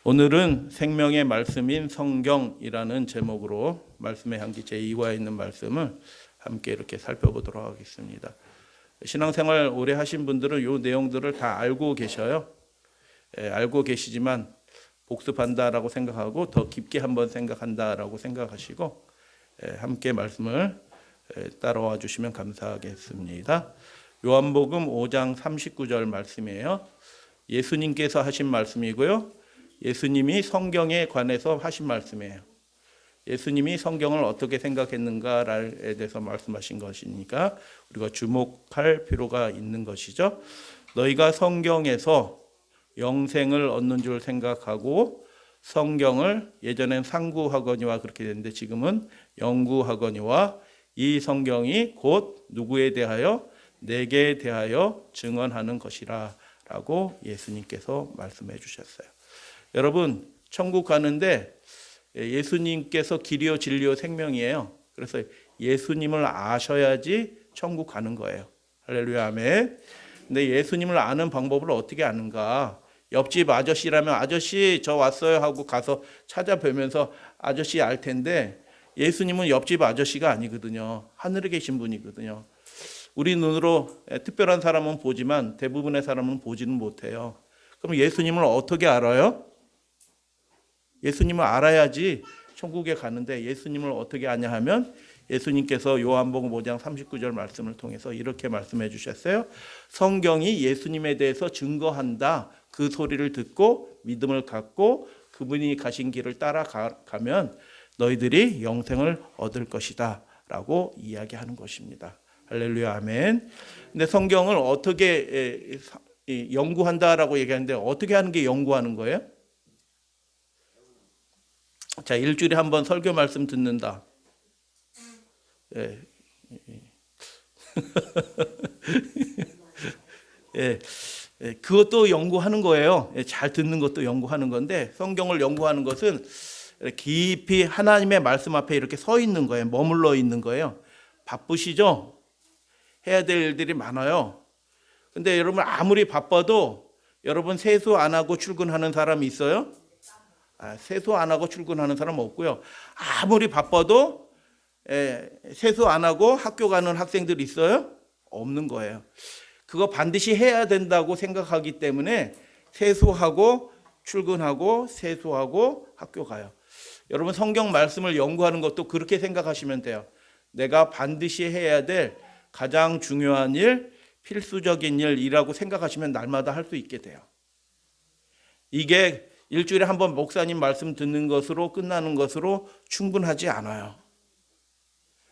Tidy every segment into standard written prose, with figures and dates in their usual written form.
오늘은 생명의 말씀인 성경이라는 제목으로 말씀의 향기 제2화에 있는 말씀을 함께 이렇게 살펴보도록 하겠습니다. 신앙생활 오래 하신 분들은 이 내용들을 다 알고 계셔요. 알고 계시지만 복습한다라고 생각하고 더 깊게 한번 생각한다라고 생각하시고 함께 말씀을 따라와 주시면 감사하겠습니다. 요한복음 5장 39절 말씀이에요. 예수님께서 하신 말씀이고요. 예수님이 성경에 관해서 하신 말씀이에요. 예수님이 성경을 어떻게 생각했는가에 대해서 말씀하신 것이니까 우리가 주목할 필요가 있는 것이죠. 너희가 성경에서 영생을 얻는 줄 생각하고 성경을 예전엔 상구하거니와 그렇게 됐는데 지금은 영구하거니와 이 성경이 곧 누구에 대하여 내게 대하여 증언하는 것이라 라고 예수님께서 말씀해 주셨어요. 여러분 천국 가는데 예수님께서 길이요 진리요 생명이에요. 그래서 예수님을 아셔야지 천국 가는 거예요. 할렐루야 아멘. 근데 예수님을 아는 방법을 어떻게 아는가? 옆집 아저씨라면 아저씨 저 왔어요 하고 가서 찾아뵈면서 아저씨 알 텐데 예수님은 옆집 아저씨가 아니거든요. 하늘에 계신 분이거든요. 우리 눈으로 특별한 사람은 보지만 대부분의 사람은 보지는 못해요. 그럼 예수님을 어떻게 알아요? 예수님을 알아야지 천국에 가는데 예수님을 어떻게 아냐 하면 예수님께서 요한복음 5장 39절 말씀을 통해서 이렇게 말씀해 주셨어요. 성경이 예수님에 대해서 증거한다. 그 소리를 듣고 믿음을 갖고 그분이 가신 길을 따라가면 너희들이 영생을 얻을 것이다 라고 이야기하는 것입니다. 할렐루야 아멘. 근데 성경을 어떻게 연구한다라고 얘기하는데 어떻게 하는 게 연구하는 거예요? 자, 일주일에 한 번 설교 말씀 듣는다. 예. 예. 그것도 연구하는 거예요. 잘 듣는 것도 연구하는 건데 성경을 연구하는 것은 깊이 하나님의 말씀 앞에 이렇게 서 있는 거예요. 머물러 있는 거예요. 바쁘시죠? 해야 될 일들이 많아요. 근데 여러분 아무리 바빠도 여러분 세수 안 하고 출근하는 사람이 있어요? 세수 안 하고 출근하는 사람 없고요. 아무리 바빠도 세수 안 하고 학교 가는 학생들 있어요? 없는 거예요. 그거 반드시 해야 된다고 생각하기 때문에 세수하고 출근하고 세수하고 학교 가요. 여러분 성경 말씀을 연구하는 것도 그렇게 생각하시면 돼요. 내가 반드시 해야 될 가장 중요한 일, 필수적인 일이라고 생각하시면 날마다 할 수 있게 돼요. 이게 일주일에 한 번 목사님 말씀 듣는 것으로 끝나는 것으로 충분하지 않아요.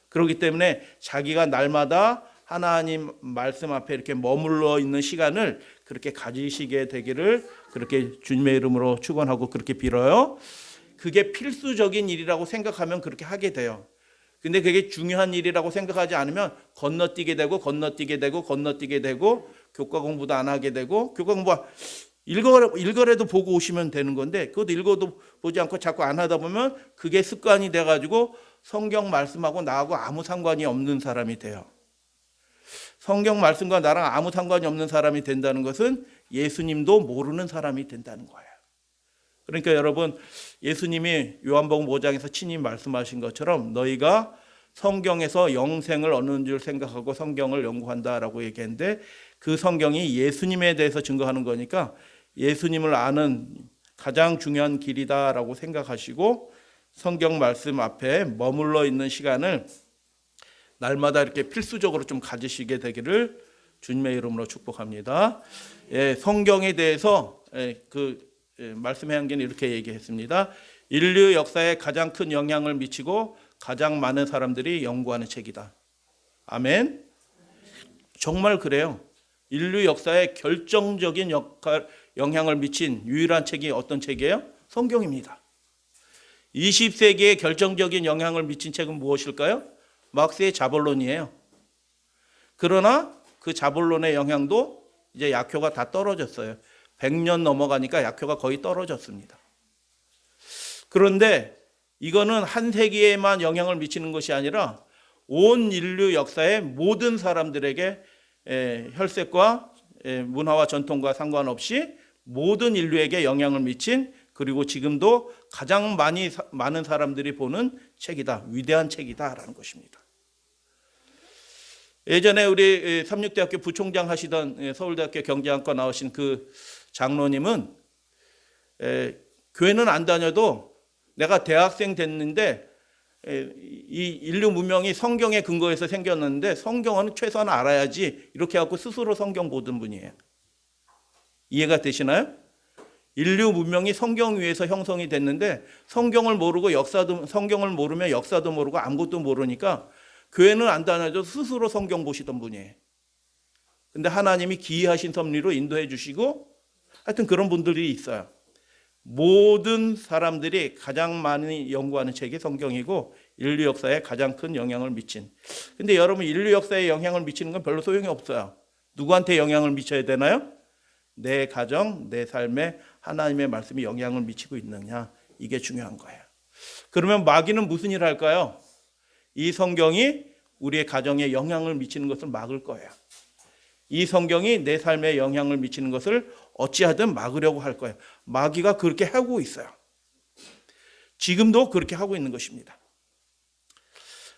그렇기 때문에 자기가 날마다 하나님 말씀 앞에 이렇게 머물러 있는 시간을 그렇게 가지시게 되기를 그렇게 주님의 이름으로 축원하고 그렇게 빌어요. 그게 필수적인 일이라고 생각하면 그렇게 하게 돼요. 근데 그게 중요한 일이라고 생각하지 않으면 건너뛰게 되고 교과 공부도 안 하게 되고 교과 공부 읽어라도 보고 오시면 되는 건데 그것도 읽어도 보지 않고 자꾸 안 하다 보면 그게 습관이 돼가지고 성경 말씀하고 나하고 아무 상관이 없는 사람이 돼요. 성경 말씀과 나랑 아무 상관이 없는 사람이 된다는 것은 예수님도 모르는 사람이 된다는 거예요. 그러니까 여러분 예수님이 요한복음 5장에서 친히 말씀하신 것처럼 너희가 성경에서 영생을 얻는 줄 생각하고 성경을 연구한다라고 얘기했는데 그 성경이 예수님에 대해서 증거하는 거니까 예수님을 아는 가장 중요한 길이다라고 생각하시고 성경 말씀 앞에 머물러 있는 시간을 날마다 이렇게 필수적으로 좀 가지시게 되기를 주님의 이름으로 축복합니다. 성경에 대해서 말씀의 한계는 이렇게 얘기했습니다. 인류 역사에 가장 큰 영향을 미치고 가장 많은 사람들이 연구하는 책이다. 아멘. 정말 그래요. 인류 역사에 결정적인 영향을 미친 유일한 책이 어떤 책이에요? 성경입니다. 20세기에 결정적인 영향을 미친 책은 무엇일까요? 막스의 자본론이에요. 그러나 그 자본론의 영향도 이제 약효가 다 떨어졌어요. 100년 넘어가니까 약효가 거의 떨어졌습니다. 그런데 이거는 한 세기에만 영향을 미치는 것이 아니라 온 인류 역사의 모든 사람들에게 혈색과 문화와 전통과 상관없이 모든 인류에게 영향을 미친 그리고 지금도 가장 많은 사람들이 보는 책이다. 위대한 책이다라는 것입니다. 예전에 우리 삼육대학교 부총장 하시던 서울대학교 경제학과 나오신 그 장로님은 교회는 안 다녀도 내가 대학생 됐는데 이 인류 문명이 성경에 근거해서 생겼는데 성경은 최소한 알아야지 이렇게 해갖고 스스로 성경 보던 분이에요. 이해가 되시나요? 인류 문명이 성경 위에서 형성이 됐는데 성경을 모르고 성경을 모르면 역사도 모르고 아무것도 모르니까 교회는 안 다녀도 스스로 성경 보시던 분이에요. 근데 하나님이 기이하신 섭리로 인도해 주시고 하여튼 그런 분들이 있어요. 모든 사람들이 가장 많이 연구하는 책이 성경이고 인류 역사에 가장 큰 영향을 미친. 근데 여러분 인류 역사에 영향을 미치는 건 별로 소용이 없어요. 누구한테 영향을 미쳐야 되나요? 내 가정, 내 삶에 하나님의 말씀이 영향을 미치고 있느냐. 이게 중요한 거예요. 그러면 마귀는 무슨 일을 할까요? 이 성경이 우리의 가정에 영향을 미치는 것을 막을 거예요. 이 성경이 내 삶에 영향을 미치는 것을 어찌하든 막으려고 할 거예요. 마귀가 그렇게 하고 있어요. 지금도 그렇게 하고 있는 것입니다.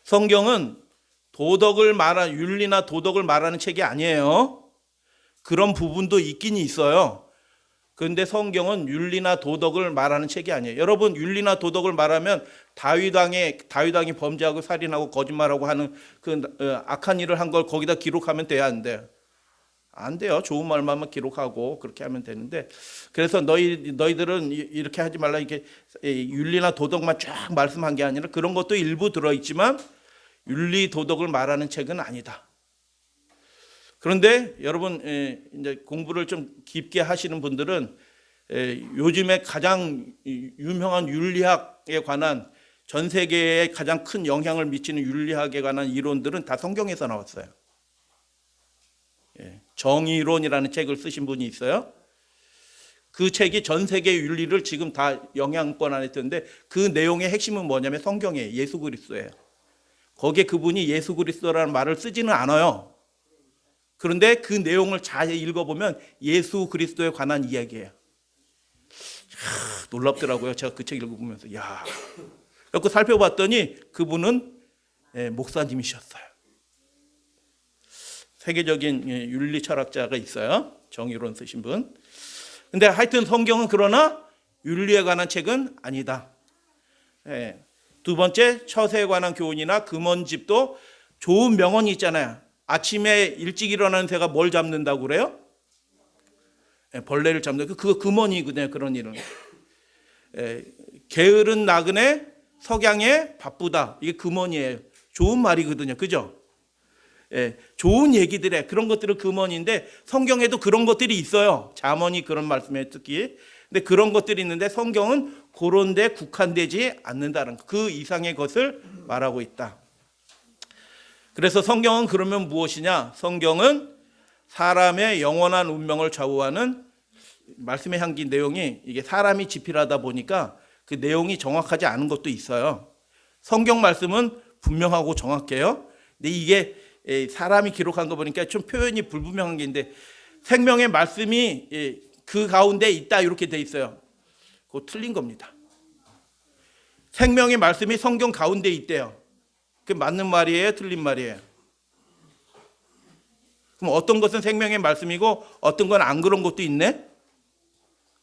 성경은 윤리나 도덕을 말하는 책이 아니에요. 그런 부분도 있긴 있어요. 그런데 성경은 윤리나 도덕을 말하는 책이 아니에요. 여러분 윤리나 도덕을 말하면 다윗왕이 범죄하고 살인하고 거짓말하고 하는 그 악한 일을 한 걸 거기다 기록하면 돼야 안 돼요? 안 돼요. 좋은 말만 기록하고 그렇게 하면 되는데 그래서 너희들은 이렇게 하지 말라 이렇게 윤리나 도덕만 쫙 말씀한 게 아니라 그런 것도 일부 들어있지만 윤리 도덕을 말하는 책은 아니다. 그런데 여러분 이제 공부를 좀 깊게 하시는 분들은 요즘에 가장 유명한 윤리학에 관한 전 세계에 가장 큰 영향을 미치는 윤리학에 관한 이론들은 다 성경에서 나왔어요. 정의론이라는 책을 쓰신 분이 있어요. 그 책이 전 세계 윤리를 지금 다 영향권 안에 드는데 그 내용의 핵심은 뭐냐면 성경이에요. 예수 그리스도예요. 거기에 그분이 예수 그리스도라는 말을 쓰지는 않아요. 그런데 그 내용을 잘 읽어보면 예수 그리스도에 관한 이야기예요. 놀랍더라고요. 제가 그 책 읽어보면서 그래서 살펴봤더니 그분은 목사님이셨어요. 세계적인 윤리 철학자가 있어요. 정의론 쓰신 분. 근데 하여튼 성경은 그러나 윤리에 관한 책은 아니다. 두 번째, 처세에 관한 교훈이나 금원집도 좋은 명언이 있잖아요. 아침에 일찍 일어나는 새가 뭘 잡는다고 그래요? 벌레를 잡는다. 그거 금원이거든요. 그런 일은. 게으른 나그네 석양에 바쁘다. 이게 금원이에요. 좋은 말이거든요. 그죠? 좋은 얘기들에 그런 것들은 금원인데 성경에도 그런 것들이 있어요. 잠언이 그런 말씀에 특히. 근데 그런 것들이 있는데 성경은 그런 데 국한되지 않는다는 그 이상의 것을 말하고 있다. 그래서 성경은 그러면 무엇이냐? 성경은 사람의 영원한 운명을 좌우하는 말씀의 향기 내용이 이게 사람이 집필하다 보니까 그 내용이 정확하지 않은 것도 있어요. 성경 말씀은 분명하고 정확해요. 근데 이게 사람이 기록한 거 보니까 좀 표현이 불분명한 게 있는데 생명의 말씀이 그 가운데 있다 이렇게 돼 있어요. 그거 틀린 겁니다. 생명의 말씀이 성경 가운데 있대요. 그게 맞는 말이에요? 틀린 말이에요? 그럼 어떤 것은 생명의 말씀이고 어떤 건 안 그런 것도 있네?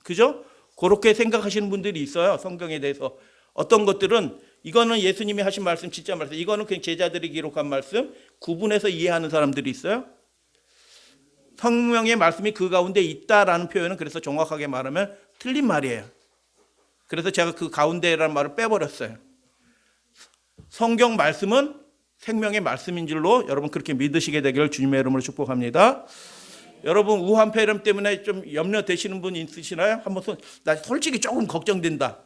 그죠? 그렇게 생각하시는 분들이 있어요. 성경에 대해서. 어떤 것들은 이거는 예수님이 하신 말씀, 진짜 말씀. 이거는 그냥 제자들이 기록한 말씀. 구분해서 이해하는 사람들이 있어요. 성령의 말씀이 그 가운데 있다라는 표현은 그래서 정확하게 말하면 틀린 말이에요. 그래서 제가 그 가운데라는 말을 빼버렸어요. 성경 말씀은 생명의 말씀인 줄로 여러분 그렇게 믿으시게 되기를 주님의 이름으로 축복합니다. 여러분 우한폐렴 때문에 좀 염려되시는 분 있으시나요? 한번 나 솔직히 조금 걱정된다.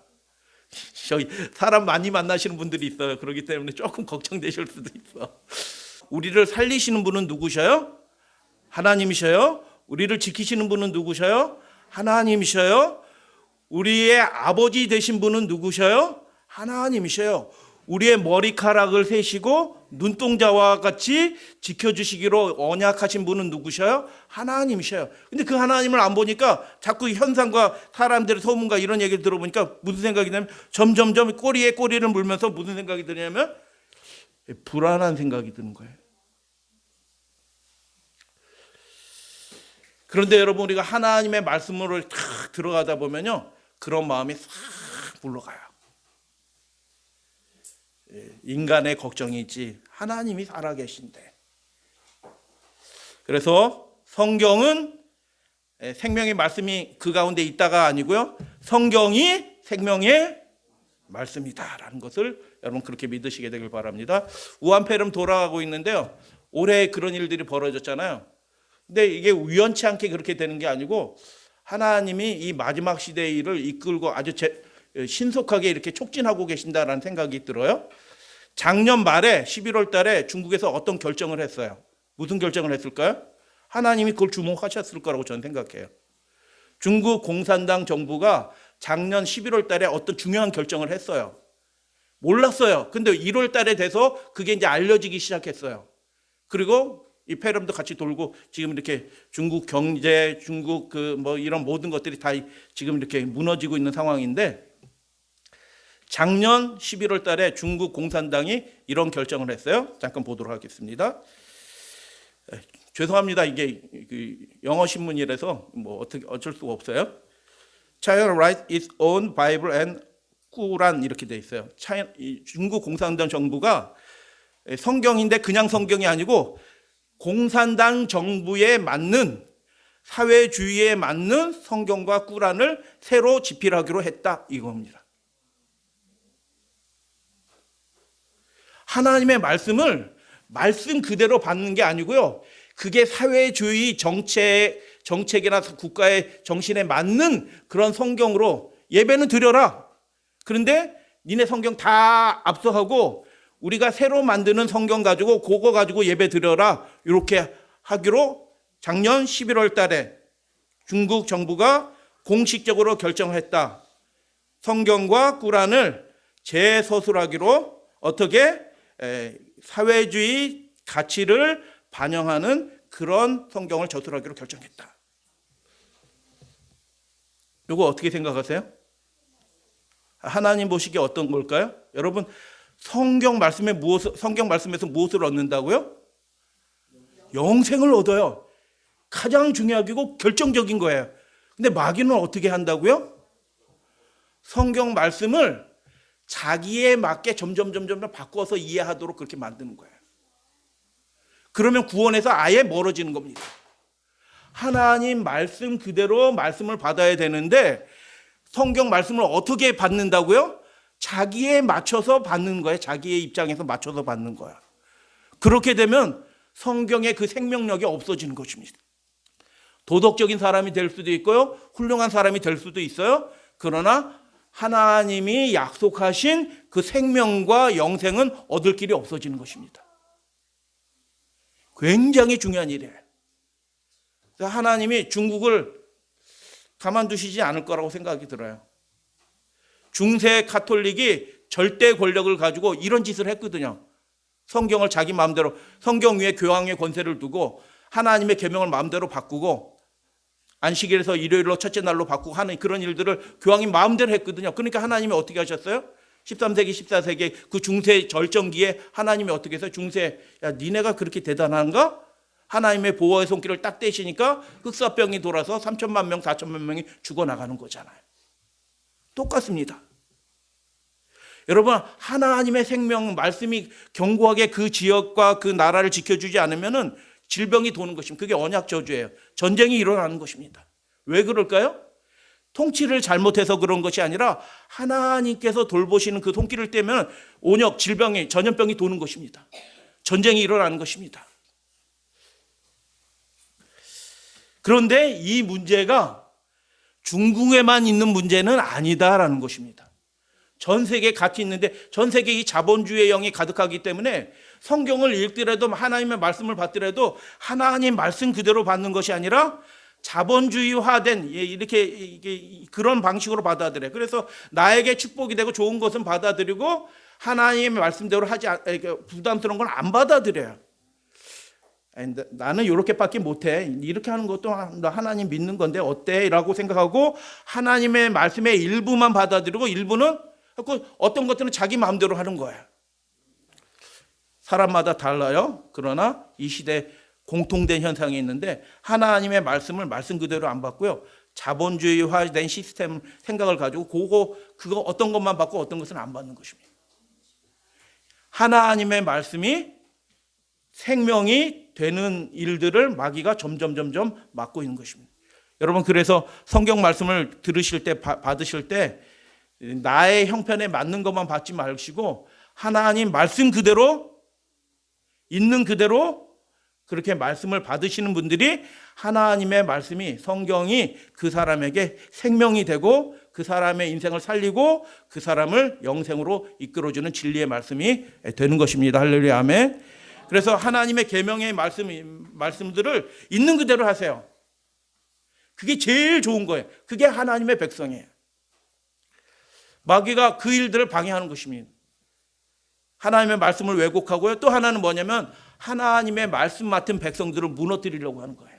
저기 사람 많이 만나시는 분들이 있어요. 그렇기 때문에 조금 걱정되실 수도 있어. 우리를 살리시는 분은 누구셔요? 하나님이셔요. 우리를 지키시는 분은 누구셔요? 하나님이셔요. 우리의 아버지 되신 분은 누구셔요? 하나님이셔요. 우리의 머리카락을 세시고 눈동자와 같이 지켜주시기로 언약하신 분은 누구셔요? 하나님이셔요. 근데 그 하나님을 안 보니까 자꾸 현상과 사람들의 소문과 이런 얘기를 들어보니까 무슨 생각이 드냐면 점점점 꼬리에 꼬리를 물면서 무슨 생각이 드냐면 불안한 생각이 드는 거예요. 그런데 여러분, 우리가 하나님의 말씀으로 탁 들어가다 보면요, 그런 마음이 싹 물러가요. 인간의 걱정이 있지 하나님이 살아계신데. 그래서 성경은 생명의 말씀이 그 가운데 있다가 아니고요, 성경이 생명의 말씀이다라는 것을 여러분 그렇게 믿으시게 되길 바랍니다. 우한폐렴 돌아가고 있는데요, 올해 그런 일들이 벌어졌잖아요. 근데 이게 우연치 않게 그렇게 되는 게 아니고 하나님이 이 마지막 시대의 일을 이끌고 아주 신속하게 이렇게 촉진하고 계신다라는 생각이 들어요. 작년 말에 11월 달에 중국에서 어떤 결정을 했어요. 무슨 결정을 했을까요? 하나님이 그걸 주목하셨을 거라고 저는 생각해요. 중국 공산당 정부가 작년 11월 달에 어떤 중요한 결정을 했어요. 몰랐어요. 근데 1월 달에 돼서 그게 이제 알려지기 시작했어요. 그리고 이 폐렴도 같이 돌고 지금 이렇게 중국 경제, 중국 이런 모든 것들이 다 지금 이렇게 무너지고 있는 상황인데, 작년 11월 달에 중국 공산당이 이런 결정을 했어요. 잠깐 보도록 하겠습니다. 죄송합니다. 이게 영어 신문이라서 어쩔 수가 없어요. China writes its own Bible and Quran 이렇게 돼 있어요. 중국 공산당 정부가 성경인데 그냥 성경이 아니고 공산당 정부에 맞는, 사회주의에 맞는 성경과 꾸란을 새로 집필하기로 했다 이겁니다. 하나님의 말씀을 말씀 그대로 받는 게 아니고요, 그게 사회주의 정책이나 국가의 정신에 맞는 그런 성경으로 예배는 드려라. 그런데 니네 성경 다 압수하고 우리가 새로 만드는 성경 가지고 그거 가지고 예배 드려라, 이렇게 하기로 작년 11월 달에 중국 정부가 공식적으로 결정했다. 성경과 꾸란을 재서술하기로, 어떻게 사회주의 가치를 반영하는 그런 성경을 저술하기로 결정했다. 이거 어떻게 생각하세요? 하나님 보시기에 어떤 걸까요? 여러분, 성경 말씀에서 무엇을 얻는다고요? 영생을 얻어요. 가장 중요하고 결정적인 거예요. 근데 마귀는 어떻게 한다고요? 성경 말씀을 자기에 맞게 점점 바꿔서 이해하도록 그렇게 만드는 거예요. 그러면 구원에서 아예 멀어지는 겁니다. 하나님 말씀 그대로 말씀을 받아야 되는데 성경 말씀을 어떻게 받는다고요? 자기에 맞춰서 받는 거예요. 자기의 입장에서 맞춰서 받는 거야. 그렇게 되면 성경의 그 생명력이 없어지는 것입니다. 도덕적인 사람이 될 수도 있고요, 훌륭한 사람이 될 수도 있어요. 그러나 하나님이 약속하신 그 생명과 영생은 얻을 길이 없어지는 것입니다. 굉장히 중요한 일이에요. 하나님이 중국을 가만두시지 않을 거라고 생각이 들어요. 중세 카톨릭이 절대 권력을 가지고 이런 짓을 했거든요. 성경을 자기 마음대로, 성경 위에 교황의 권세를 두고 하나님의 계명을 마음대로 바꾸고 안식일에서 일요일로 첫째 날로 바꾸고 하는 그런 일들을 교황이 마음대로 했거든요. 그러니까 하나님이 어떻게 하셨어요? 13세기, 14세기 그 중세 절정기에 하나님이 어떻게 해서 야, 니네가 그렇게 대단한가? 하나님의 보호의 손길을 딱 떼시니까 흑사병이 돌아서 3천만 명, 4천만 명이 죽어나가는 거잖아요. 똑같습니다. 여러분, 하나님의 생명 말씀이 견고하게 그 지역과 그 나라를 지켜주지 않으면은 질병이 도는 것입니다. 그게 언약 저주예요. 전쟁이 일어나는 것입니다. 왜 그럴까요? 통치를 잘못해서 그런 것이 아니라 하나님께서 돌보시는 그 손길을 떼면 온역, 질병이, 전염병이 도는 것입니다. 전쟁이 일어나는 것입니다. 그런데 이 문제가 중국에만 있는 문제는 아니다라는 것입니다. 전 세계에 같이 있는데 전 세계에 이 자본주의의 영이 가득하기 때문에 성경을 읽더라도 하나님의 말씀을 받더라도 하나님 말씀 그대로 받는 것이 아니라 자본주의화된 이렇게 그런 방식으로 받아들여요. 그래서 나에게 축복이 되고 좋은 것은 받아들이고 하나님의 말씀대로 하지 부담스러운 건 안 받아들여요. 나는 이렇게밖에 못해. 이렇게 하는 것도 하나님 믿는 건데 어때? 라고 생각하고 하나님의 말씀의 일부만 받아들이고 일부는 어떤 것들은 자기 마음대로 하는 거예요. 사람마다 달라요. 그러나 이 시대에 공통된 현상이 있는데 하나님의 말씀을 말씀 그대로 안 받고요. 자본주의화된 시스템 생각을 가지고 그거 어떤 것만 받고 어떤 것은 안 받는 것입니다. 하나님의 말씀이 생명이 되는 일들을 마귀가 점점 막고 있는 것입니다. 여러분, 그래서 성경 말씀을 들으실 때 받으실 때 나의 형편에 맞는 것만 받지 마시고 하나님 말씀 그대로 있는 그대로 그렇게 말씀을 받으시는 분들이 하나님의 말씀이 성경이 그 사람에게 생명이 되고 그 사람의 인생을 살리고 그 사람을 영생으로 이끌어주는 진리의 말씀이 되는 것입니다. 할렐루야, 아멘. 그래서 하나님의 계명의 말씀들을 있는 그대로 하세요. 그게 제일 좋은 거예요. 그게 하나님의 백성이에요. 마귀가 그 일들을 방해하는 것입니다. 하나님의 말씀을 왜곡하고요. 또 하나는 뭐냐면 하나님의 말씀 맡은 백성들을 무너뜨리려고 하는 거예요.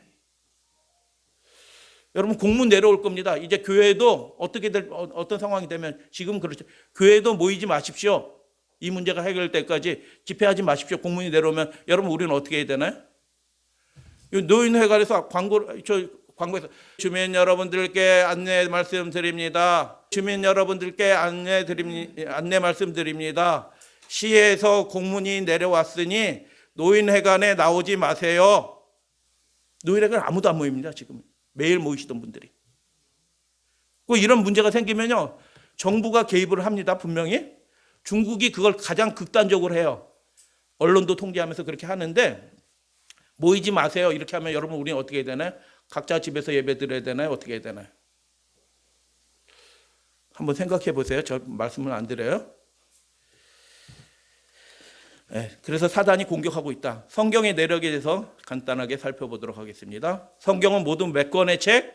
여러분, 공문 내려올 겁니다. 이제 교회도 어떤 상황이 되면 지금 그렇죠. 교회도 모이지 마십시오. 이 문제가 해결될 때까지 집회하지 마십시오. 공문이 내려오면 여러분, 우리는 어떻게 해야 되나요? 노인회관에서 광고에서 주민 여러분들께 안내 말씀드립니다. 주민 여러분들께 안내 말씀드립니다. 시에서 공문이 내려왔으니 노인회관에 나오지 마세요. 노인회관 아무도 안 모입니다. 지금 매일 모이시던 분들이. 이런 문제가 생기면요, 정부가 개입을 합니다. 분명히 중국이 그걸 가장 극단적으로 해요. 언론도 통제하면서 그렇게 하는데 모이지 마세요. 이렇게 하면 여러분, 우리는 어떻게 해야 되나요? 각자 집에서 예배 드려야 되나요? 어떻게 해야 되나요? 한번 생각해 보세요. 저 말씀을 안 드려요. 그래서 사단이 공격하고 있다. 성경의 내력에 대해서 간단하게 살펴보도록 하겠습니다. 성경은 모두 몇 권의 책?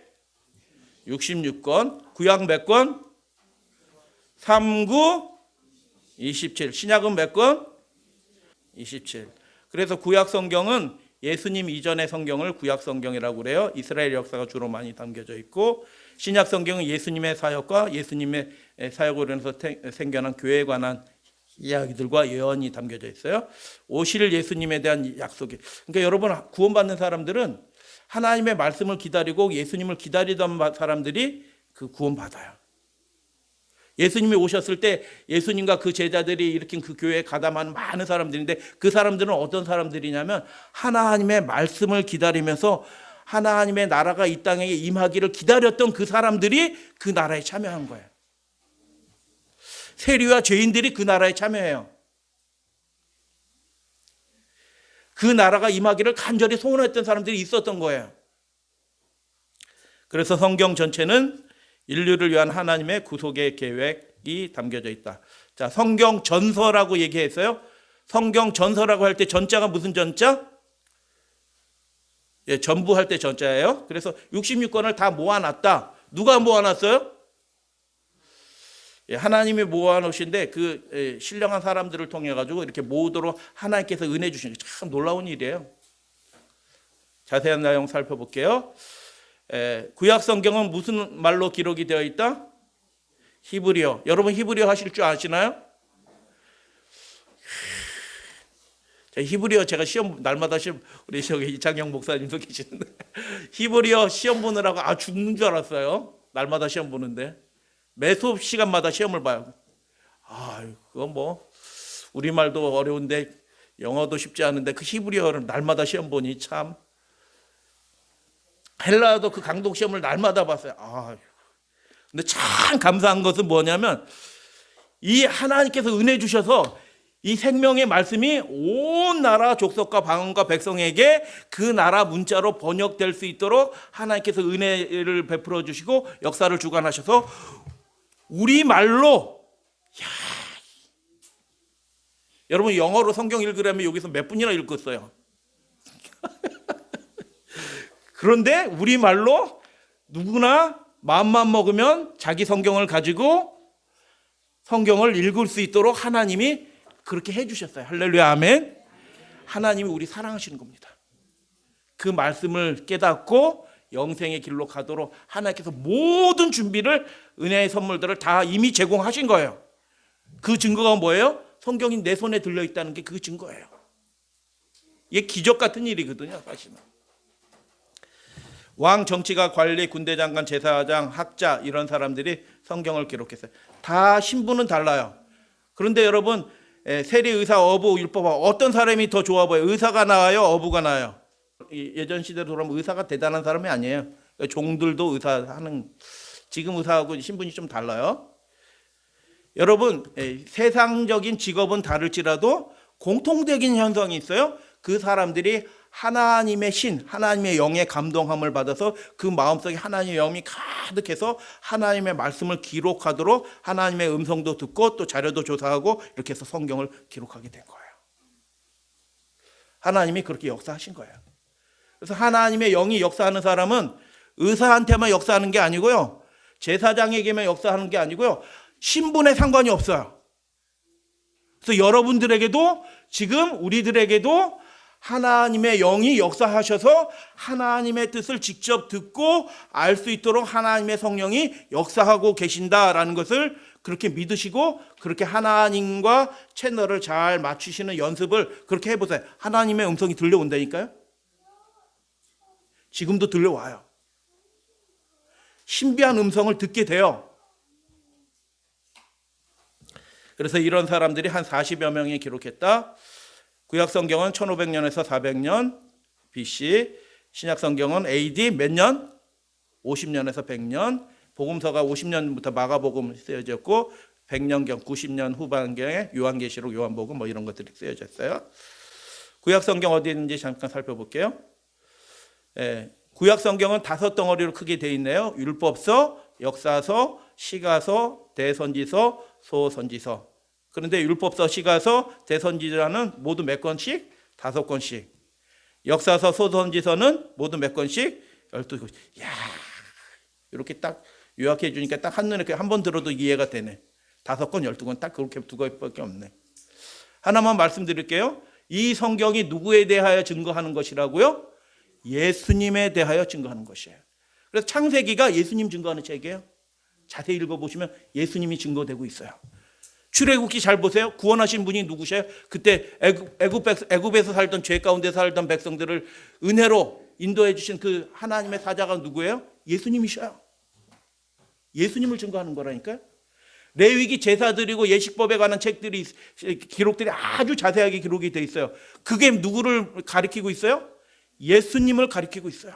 66권. 구약 몇 권? 39, 27. 신약은 몇 권? 27. 그래서 구약 성경은 예수님 이전의 성경을 구약 성경이라고 그래요. 이스라엘 역사가 주로 많이 담겨져 있고, 신약 성경은 예수님의 사역과 예수님의 사역으로 인해서 생겨난 교회에 관한 이야기들과 예언이 담겨져 있어요. 오실 예수님에 대한 약속이. 그러니까 여러분, 구원받는 사람들은 하나님의 말씀을 기다리고 예수님을 기다리던 사람들이 그 구원받아요. 예수님이 오셨을 때 예수님과 그 제자들이 일으킨 그 교회에 가담한 많은 사람들인데 그 사람들은 어떤 사람들이냐면 하나님의 말씀을 기다리면서 하나님의 나라가 이 땅에 임하기를 기다렸던 그 사람들이 그 나라에 참여한 거예요. 세리와 죄인들이 그 나라에 참여해요. 그 나라가 임하기를 간절히 소원했던 사람들이 있었던 거예요. 그래서 성경 전체는 인류를 위한 하나님의 구속의 계획이 담겨져 있다. 자, 성경 전서라고 얘기했어요. 성경 전서라고 할 때 전자가 무슨 전자? 전부 할 때 전자예요. 그래서 66권을 다 모아놨다. 누가 모아놨어요? 하나님이 모아놓으신데 그 신령한 사람들을 통해 가지고 이렇게 모으도록 하나님께서 은혜 주신 게 참 놀라운 일이에요. 자세한 내용 살펴볼게요. 구약 성경은 무슨 말로 기록이 되어 있다? 히브리어. 여러분, 히브리어 하실 줄 아시나요? 히브리어 제가 시험 날마다 우리 저기 이창영 목사님도 계시는데 히브리어 시험 보느라고 죽는 줄 알았어요. 날마다 시험 보는데 매 수업 시간마다 시험을 봐요. 그건 뭐 우리말도 어려운데 영어도 쉽지 않은데 그 히브리어를 날마다 시험 보니 참. 헬라어도 그 강독 시험을 날마다 봤어요. 근데 참 감사한 것은 뭐냐면 이 하나님께서 은혜 주셔서 이 생명의 말씀이 온 나라 족속과 방언과 백성에게 그 나라 문자로 번역될 수 있도록 하나님께서 은혜를 베풀어 주시고 역사를 주관하셔서 우리말로, 여러분 영어로 성경 읽으려면 여기서 몇 분이나 읽었어요? 그런데 우리말로 누구나 마음만 먹으면 자기 성경을 가지고 성경을 읽을 수 있도록 하나님이 그렇게 해주셨어요. 할렐루야, 아멘. 하나님이 우리 사랑하시는 겁니다. 그 말씀을 깨닫고 영생의 길로 가도록 하나님께서 모든 준비를, 은혜의 선물들을 다 이미 제공하신 거예요. 그 증거가 뭐예요? 성경이 내 손에 들려있다는 게 그 증거예요. 이게 기적 같은 일이거든요, 사실은. 왕, 정치가, 관리, 군대 장관, 제사장, 학자 이런 사람들이 성경을 기록했어요. 다 신분은 달라요. 그런데 여러분, 세리, 의사, 어부, 율법, 어떤 사람이 더 좋아 보여요? 의사가 나아요? 어부가 나아요? 예전 시대로 돌아오면 의사가 대단한 사람이 아니에요. 종들도 의사하는, 지금 의사하고 신분이 좀 달라요. 여러분, 세상적인 직업은 다를지라도 공통적인 현상이 있어요. 그 사람들이 하나님의 신, 하나님의 영의 감동함을 받아서 그 마음속에 하나님의 영이 가득해서 하나님의 말씀을 기록하도록 하나님의 음성도 듣고 또 자료도 조사하고 이렇게 해서 성경을 기록하게 된 거예요. 하나님이 그렇게 역사하신 거예요. 그래서 하나님의 영이 역사하는 사람은 의사한테만 역사하는 게 아니고요, 제사장에게만 역사하는 게 아니고요, 신분에 상관이 없어요. 그래서 여러분들에게도, 지금 우리들에게도 하나님의 영이 역사하셔서 하나님의 뜻을 직접 듣고 알 수 있도록 하나님의 성령이 역사하고 계신다라는 것을 그렇게 믿으시고, 그렇게 하나님과 채널을 잘 맞추시는 연습을 그렇게 해보세요. 하나님의 음성이 들려온다니까요. 지금도 들려와요. 신비한 음성을 듣게 돼요. 그래서 이런 사람들이 한 40여 명이 기록했다. 구약성경은 1500년에서 400년 BC, 신약성경은 AD 몇 년? 50년에서 100년, 복음서가 50년부터 마가복음 쓰여졌고 100년경 90년 후반경에 요한계시록, 요한복음 뭐 이런 것들이 쓰여졌어요. 구약성경 어디 있는지 잠깐 살펴볼게요. 구약성경은 5덩어리로 크게 되어 있네요. 율법서, 역사서, 시가서, 대선지서, 소선지서. 그런데 율법서, 시가서, 대선지서는 모두 몇 권씩? 5권씩. 역사서, 소선지서는 모두 몇 권씩? 12권씩. 이야, 이렇게 딱 요약해 주니까 딱 한눈에 한 번 들어도 이해가 되네. 5권, 12권 딱 그렇게 2권밖에 없네. 하나만 말씀드릴게요. 이 성경이 누구에 대하여 증거하는 것이라고요? 예수님에 대하여 증거하는 것이에요. 그래서 창세기가 예수님 증거하는 책이에요. 자세히 읽어보시면 예수님이 증거되고 있어요. 출애굽기 잘 보세요. 구원하신 분이 누구세요? 그때 애굽에서 살던, 죄 가운데 살던 백성들을 은혜로 인도해 주신 그 하나님의 사자가 누구예요? 예수님이셔요. 예수님을 증거하는 거라니까요. 레위기 제사 드리고 예식법에 관한 책들이, 기록들이 아주 자세하게 기록이 돼 있어요. 그게 누구를 가리키고 있어요? 예수님을 가리키고 있어요.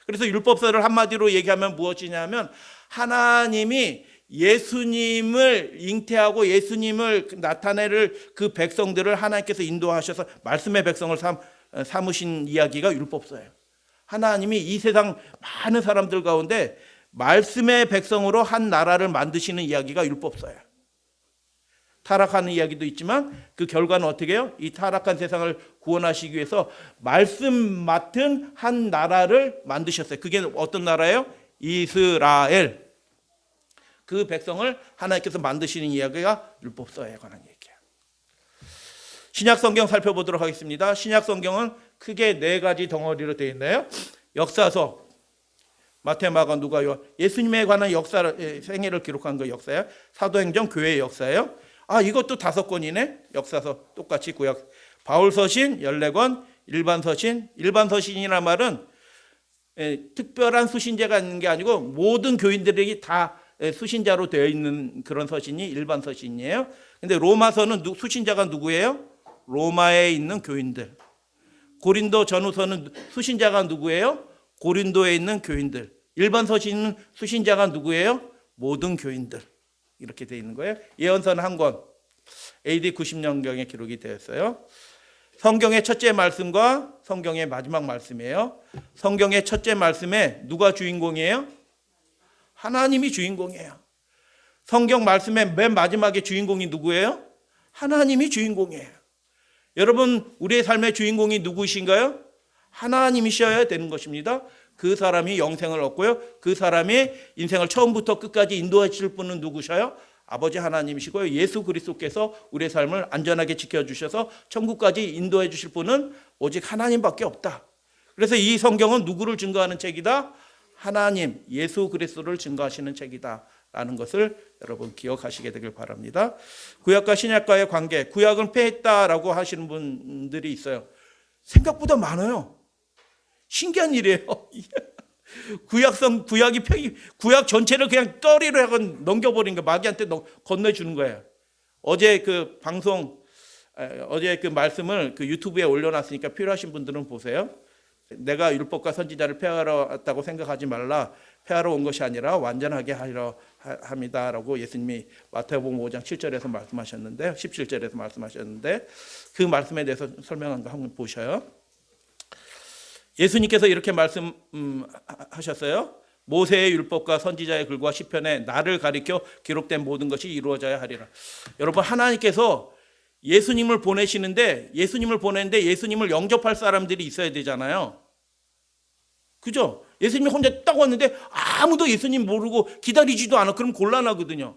그래서 율법서를 한마디로 얘기하면 무엇이냐면, 하나님이 예수님을 잉태하고 예수님을 나타내를 그 백성들을 하나님께서 인도하셔서 말씀의 백성을 삼으신 이야기가 율법서예요. 하나님이 이 세상 많은 사람들 가운데 말씀의 백성으로 한 나라를 만드시는 이야기가 율법서예요. 타락하는 이야기도 있지만 그 결과는 어떻게 해요? 이 타락한 세상을 구원하시기 위해서 말씀 맡은 한 나라를 만드셨어요. 그게 어떤 나라예요? 이스라엘. 그 백성을 하나님께서 만드시는 이야기가 율법서에 관한 얘기예요. 신약성경 살펴보도록 하겠습니다. 신약성경은 크게 4가지 덩어리로 되어 있나요? 역사서, 마태, 마가, 누가, 요한. 예수님에 관한 역사, 생애를 기록한 거 역사예요. 사도행전, 교회의 역사예요. 이것도 5권이네. 역사서 똑같이 구약. 바울서신 14권, 일반서신. 일반서신이라는 말은 특별한 수신자가 있는 게 아니고 모든 교인들에게 다 수신자로 되어 있는 그런 서신이 일반서신이에요. 근데 로마서는 수신자가 누구예요? 로마에 있는 교인들. 고린도 전후서는 수신자가 누구예요? 고린도에 있는 교인들. 일반서신은 수신자가 누구예요? 모든 교인들. 이렇게 되어 있는 거예요. 예언서는 1권, AD 90년경에 기록이 되었어요. 성경의 첫째 말씀과 성경의 마지막 말씀이에요. 성경의 첫째 말씀에 누가 주인공이에요? 하나님이 주인공이에요. 성경 말씀의 맨 마지막에 주인공이 누구예요? 하나님이 주인공이에요. 여러분, 우리의 삶의 주인공이 누구이신가요? 하나님이셔야 되는 것입니다. 그 사람이 영생을 얻고요. 그 사람이 인생을 처음부터 끝까지 인도하실 분은 누구셔요? 아버지 하나님이시고요. 예수 그리스도께서 우리의 삶을 안전하게 지켜주셔서 천국까지 인도해 주실 분은 오직 하나님밖에 없다. 그래서 이 성경은 누구를 증거하는 책이다? 하나님, 예수 그리스도를 증거하시는 책이다 라는 것을 여러분 기억하시게 되길 바랍니다. 구약과 신약과의 관계, 구약은 폐했다라고 하시는 분들이 있어요. 생각보다 많아요. 신기한 일이에요. 구약 전체를 그냥 떠리로 하고 넘겨버린 거, 마귀한테 건네주는 거예요. 어제 그 말씀을 그 유튜브에 올려놨으니까 필요하신 분들은 보세요. 내가 율법과 선지자를 폐하러 왔다고 생각하지 말라. 폐하러 온 것이 아니라 완전하게 하려 합니다라고 예수님이 마태복음 5장 7절에서 말씀하셨는데, 17절에서 말씀하셨는데, 그 말씀에 대해서 설명한 거 한번 보셔요. 예수님께서 이렇게 말씀하셨어요. 모세의 율법과 선지자의 글과 시편에 나를 가리켜 기록된 모든 것이 이루어져야 하리라. 여러분, 하나님께서 예수님을 보내시는데, 예수님을 영접할 사람들이 있어야 되잖아요. 그죠? 예수님이 혼자 딱 왔는데 아무도 예수님 모르고 기다리지도 않아. 그럼 곤란하거든요.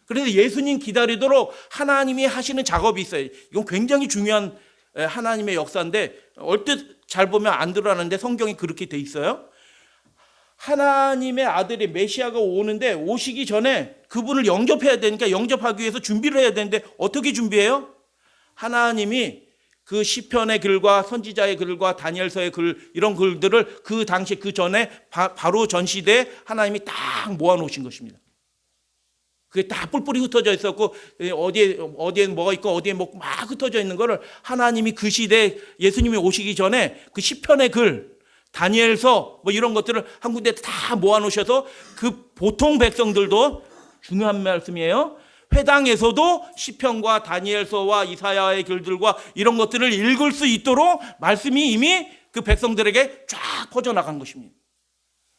그래서 예수님 기다리도록 하나님이 하시는 작업이 있어요. 이건 굉장히 중요한 하나님의 역사인데, 얼뜻 잘 보면 안 들어가는데 성경이 그렇게 돼 있어요. 하나님의 아들이 메시아가 오는데, 오시기 전에 그분을 영접해야 되니까 영접하기 위해서 준비를 해야 되는데, 어떻게 준비해요? 하나님이 그 시편의 글과 선지자의 글과 다니엘서의 글, 이런 글들을 그 당시 그 전에 바로 전 시대에 하나님이 딱 모아놓으신 것입니다. 그게 다 뿔뿔이 흩어져 있었고, 어디에 뭐가 있고 어디에 뭐 막 흩어져 있는 거를 하나님이 그 시대에 예수님이 오시기 전에 그 시편의 글, 다니엘서 뭐 이런 것들을 한 군데 다 모아놓으셔서, 그 보통 백성들도 중요한 말씀이에요. 회당에서도 시편과 다니엘서와 이사야의 글들과 이런 것들을 읽을 수 있도록 말씀이 이미 그 백성들에게 쫙 퍼져나간 것입니다.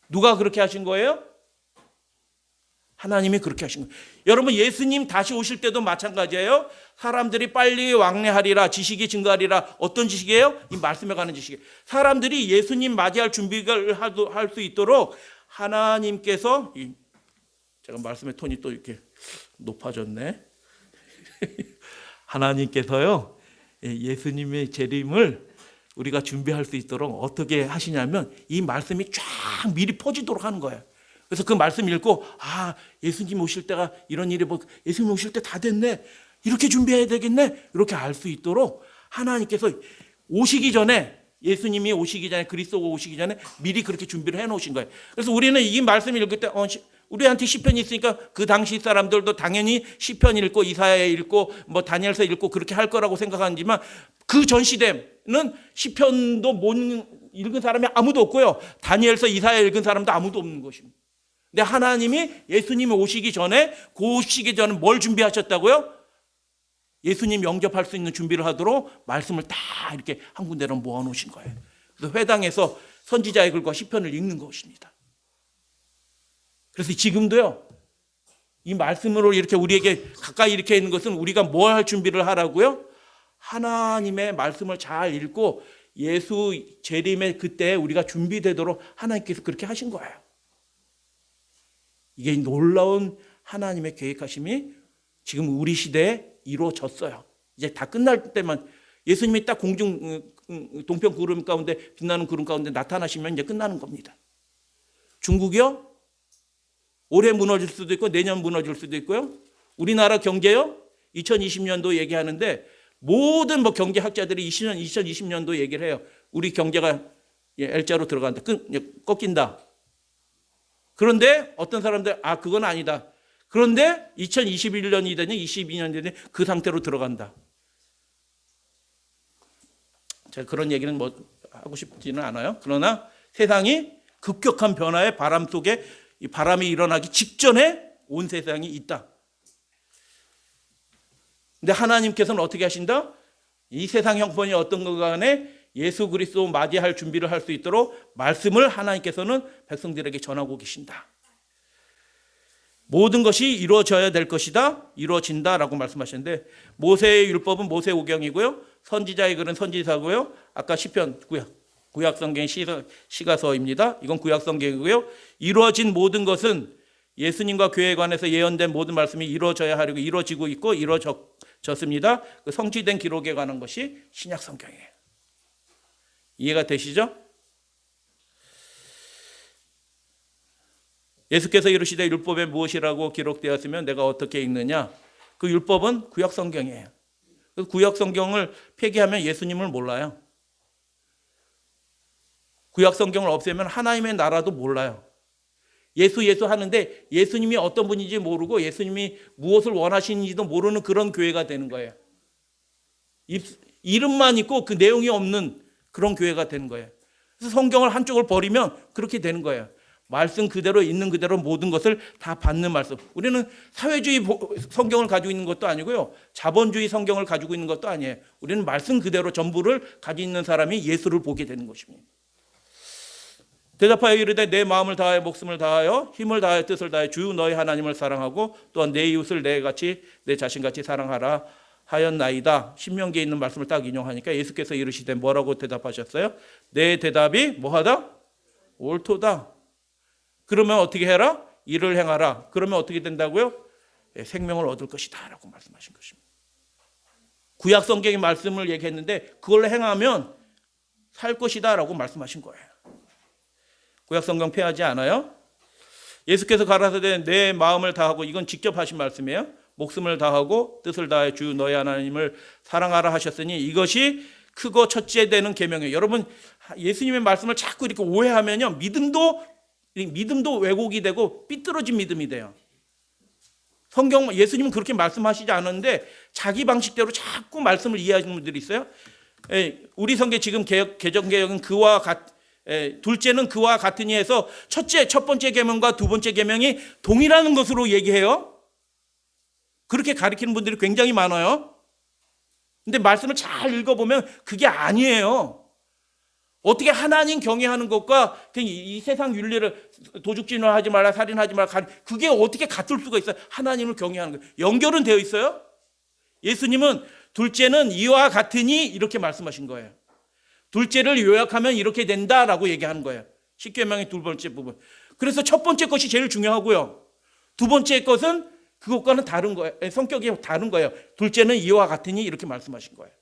누가 그렇게 하신 거예요? 하나님이 그렇게 하신 거예요. 여러분, 예수님 다시 오실 때도 마찬가지예요. 사람들이 빨리 왕래하리라, 지식이 증가하리라. 어떤 지식이에요? 이 말씀에 관한 지식이에요. 사람들이 예수님 맞이할 준비를 할 수 있도록 하나님께서, 제가 말씀의 톤이 또 이렇게 높아졌네. 하나님께서요, 예수님의 재림을 우리가 준비할 수 있도록 어떻게 하시냐면, 이 말씀이 쫙 미리 퍼지도록 하는 거예요. 그래서 그 말씀 읽고, 아, 예수님 오실 때가 이런 일이, 뭐 예수님 오실 때 다 됐네, 이렇게 준비해야 되겠네, 이렇게 알 수 있도록 하나님께서 오시기 전에, 예수님이 오시기 전에, 그리스도가 오시기 전에 미리 그렇게 준비를 해놓으신 거예요. 그래서 우리는 이 말씀을 읽을 때 우리한테 시편이 있으니까 그 당시 사람들도 당연히 시편 읽고 이사야 읽고 뭐 다니엘서 읽고 그렇게 할 거라고 생각하지만, 그 전 시대는 시편도 못 읽은 사람이 아무도 없고요, 다니엘서 이사야 읽은 사람도 아무도 없는 것입니다. 근데 하나님이 예수님이 오시기 전에, 그 시기 전에 뭘 준비하셨다고요? 예수님 영접할 수 있는 준비를 하도록 말씀을 다 이렇게 한 군데로 모아놓으신 거예요. 그래서 회당에서 선지자의 글과 시편을 읽는 것입니다. 그래서 지금도요, 이 말씀으로 이렇게 우리에게 가까이 이렇게 있는 것은 우리가 뭘 할 준비를 하라고요? 하나님의 말씀을 잘 읽고 예수 재림의 그때 우리가 준비되도록 하나님께서 그렇게 하신 거예요. 이게 놀라운 하나님의 계획하심이 지금 우리 시대에 이루어졌어요. 이제 다 끝날 때만, 예수님이 딱 동편 구름 가운데, 빛나는 구름 가운데 나타나시면 이제 끝나는 겁니다. 중국이요? 올해 무너질 수도 있고 내년 무너질 수도 있고요. 우리나라 경제요? 2020년도 얘기하는데, 모든 뭐 경제학자들이 2020년도 얘기를 해요. 우리 경제가 L자로 들어간다, 꺾인다. 그런데 어떤 사람들, 그건 아니다. 그런데 2021년이 되니 22년이 되니 그 상태로 들어간다. 제가 그런 얘기는 뭐 하고 싶지는 않아요. 그러나 세상이 급격한 변화의 바람 속에, 이 바람이 일어나기 직전에 온 세상이 있다. 근데 하나님께서는 어떻게 하신다? 이 세상 형편이 어떤 것 간에 예수 그리스도 맞이할 준비를 할 수 있도록 말씀을 하나님께서는 백성들에게 전하고 계신다. 모든 것이 이루어져야 될 것이다, 이루어진다라고 말씀하셨는데, 모세의 율법은 모세오경이고요, 선지자의 글은 선지서고요, 아까 시편 구약성경 시가서입니다. 이건 구약성경이고요. 이루어진 모든 것은 예수님과 교회에 관해서 예언된 모든 말씀이 이루어져야 하려고 이루어지고 있고 이루어졌습니다. 그 성취된 기록에 관한 것이 신약성경이에요. 이해가 되시죠? 예수께서 이르시되 율법에 무엇이라고 기록되었으면 내가 어떻게 읽느냐? 그 율법은 구약성경이에요. 구약성경을 폐기하면 예수님을 몰라요. 구약성경을 없애면 하나님의 나라도 몰라요. 예수 하는데 예수님이 어떤 분인지 모르고 예수님이 무엇을 원하시는지도 모르는 그런 교회가 되는 거예요. 이름만 있고 그 내용이 없는 그런 교회가 되는 거예요. 그래서 성경을 한쪽을 버리면 그렇게 되는 거예요. 말씀 그대로 있는 그대로 모든 것을 다 받는 말씀. 우리는 사회주의 성경을 가지고 있는 것도 아니고요, 자본주의 성경을 가지고 있는 것도 아니에요. 우리는 말씀 그대로 전부를 가지고 있는 사람이 예수를 보게 되는 것입니다. 대답하여 이르되 내 마음을 다하여 목숨을 다하여 힘을 다하여 뜻을 다하여 주 너희 하나님을 사랑하고 또한 내 이웃을 내같이 내 자신같이 사랑하라 하였나이다. 신명기에 있는 말씀을 딱 인용하니까 예수께서 이르시되 뭐라고 대답하셨어요? 내 대답이 뭐하다? 옳도다. 그러면 어떻게 해라? 이를 행하라. 그러면 어떻게 된다고요? 생명을 얻을 것이다 라고 말씀하신 것입니다. 구약 성경의 말씀을 얘기했는데 그걸 행하면 살 것이다 라고 말씀하신 거예요. 구약 성경 폐하지 않아요? 예수께서 가라사대 내 마음을 다하고, 이건 직접 하신 말씀이에요. 목숨을 다하고 뜻을 다해 주 너희 하나님을 사랑하라 하셨으니 이것이 크고 첫째 되는 계명이에요. 여러분, 예수님의 말씀을 자꾸 이렇게 오해하면요, 믿음도 왜곡이 되고 삐뚤어진 믿음이 돼요. 성경 예수님은 그렇게 말씀하시지 않았는데 자기 방식대로 자꾸 말씀을 이해하시는 분들이 있어요. 우리 성경 지금 개정개혁은 둘째는 그와 같으니 해서 첫 번째 계명과 두 번째 계명이 동일한 것으로 얘기해요. 그렇게 가르치는 분들이 굉장히 많아요. 근데 말씀을 잘 읽어보면 그게 아니에요. 어떻게 하나님 경외하는 것과 이 세상 윤리를 도둑질을 하지 말라, 살인하지 말라, 그게 어떻게 같을 수가 있어요? 하나님을 경외하는 거예요. 연결은 되어 있어요. 예수님은 둘째는 이와 같으니 이렇게 말씀하신 거예요. 둘째를 요약하면 이렇게 된다라고 얘기하는 거예요. 십계명의 두 번째 부분. 그래서 첫 번째 것이 제일 중요하고요, 두 번째 것은 그것과는 다른 거예요. 성격이 다른 거예요. 둘째는 이와 같으니 이렇게 말씀하신 거예요.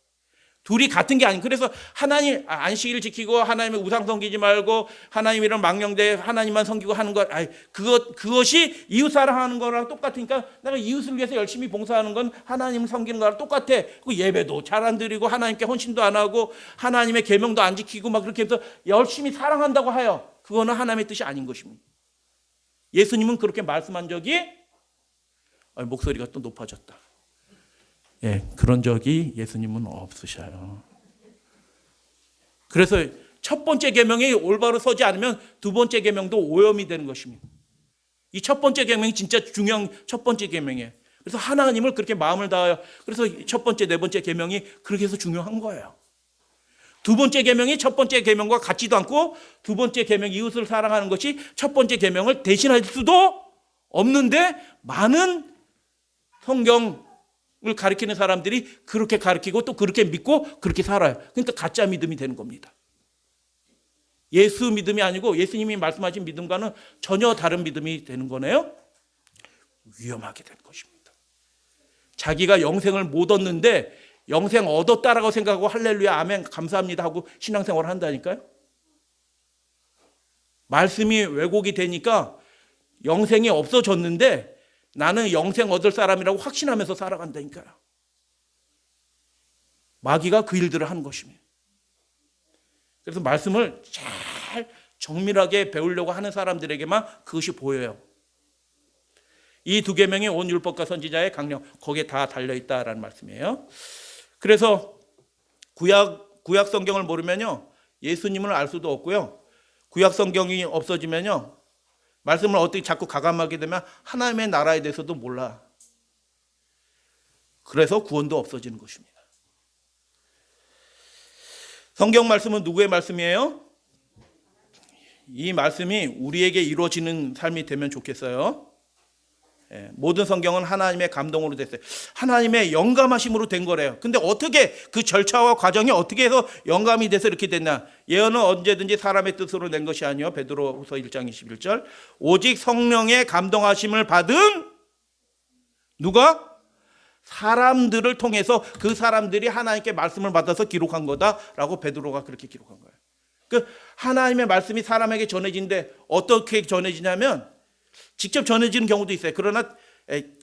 둘이 같은 게 아니에요. 그래서 하나님 안식일 지키고 하나님의 우상 섬기지 말고 하나님이랑 망령되 하나님만 섬기고 하는 것, 그것이 이웃 사랑하는 거랑 똑같으니까 내가 이웃을 위해서 열심히 봉사하는 건 하나님을 섬기는 거랑 똑같아. 그 예배도 잘 안 드리고 하나님께 헌신도 안 하고 하나님의 계명도 안 지키고 막 그렇게 해서 열심히 사랑한다고 하여 그거는 하나님의 뜻이 아닌 것입니다. 예수님은 그렇게 말씀한 적이, 목소리가 또 높아졌다. 그런 적이 예수님은 없으셔요. 그래서 첫 번째 계명이 올바로 서지 않으면 두 번째 계명도 오염이 되는 것입니다. 이 첫 번째 계명이 진짜 중요한 첫 번째 계명이에요. 그래서 하나님을 그렇게 마음을 다하여, 그래서 첫 번째, 네 번째 계명이 그렇게 해서 중요한 거예요. 두 번째 계명이 첫 번째 계명과 같지도 않고 두 번째 계명 이웃을 사랑하는 것이 첫 번째 계명을 대신할 수도 없는데 많은 성경을 가르치는 사람들이 그렇게 가르치고 또 그렇게 믿고 그렇게 살아요. 그러니까 가짜 믿음이 되는 겁니다. 예수 믿음이 아니고 예수님이 말씀하신 믿음과는 전혀 다른 믿음이 되는 거네요. 위험하게 될 것입니다. 자기가 영생을 못 얻는데 영생 얻었다라고 생각하고 할렐루야 아멘 감사합니다 하고 신앙생활을 한다니까요. 말씀이 왜곡이 되니까 영생이 없어졌는데 나는 영생 얻을 사람이라고 확신하면서 살아간다니까요. 마귀가 그 일들을 하는 것입니다. 그래서 말씀을 잘 정밀하게 배우려고 하는 사람들에게만 그것이 보여요. 이 두 계명이 온 율법과 선지자의 강령, 거기에 다 달려있다라는 말씀이에요. 그래서 구약 성경을 모르면요, 예수님을 알 수도 없고요, 구약 성경이 없어지면요, 말씀을 어떻게 자꾸 가감하게 되면 하나님의 나라에 대해서도 몰라. 그래서 구원도 없어지는 것입니다. 성경 말씀은 누구의 말씀이에요? 이 말씀이 우리에게 이루어지는 삶이 되면 좋겠어요. 모든 성경은 하나님의 감동으로 됐어요. 하나님의 영감하심으로 된 거래요. 근데 어떻게 그 절차와 과정이 어떻게 해서 영감이 돼서 이렇게 됐나? 예언은 언제든지 사람의 뜻으로 낸 것이 아니요. 베드로후서 1장 21절. 오직 성령의 감동하심을 받은 누가? 사람들을 통해서 그 사람들이 하나님께 말씀을 받아서 기록한 거다라고 베드로가 그렇게 기록한 거예요. 그 하나님의 말씀이 사람에게 전해지는데 어떻게 전해지냐면 직접 전해지는 경우도 있어요. 그러나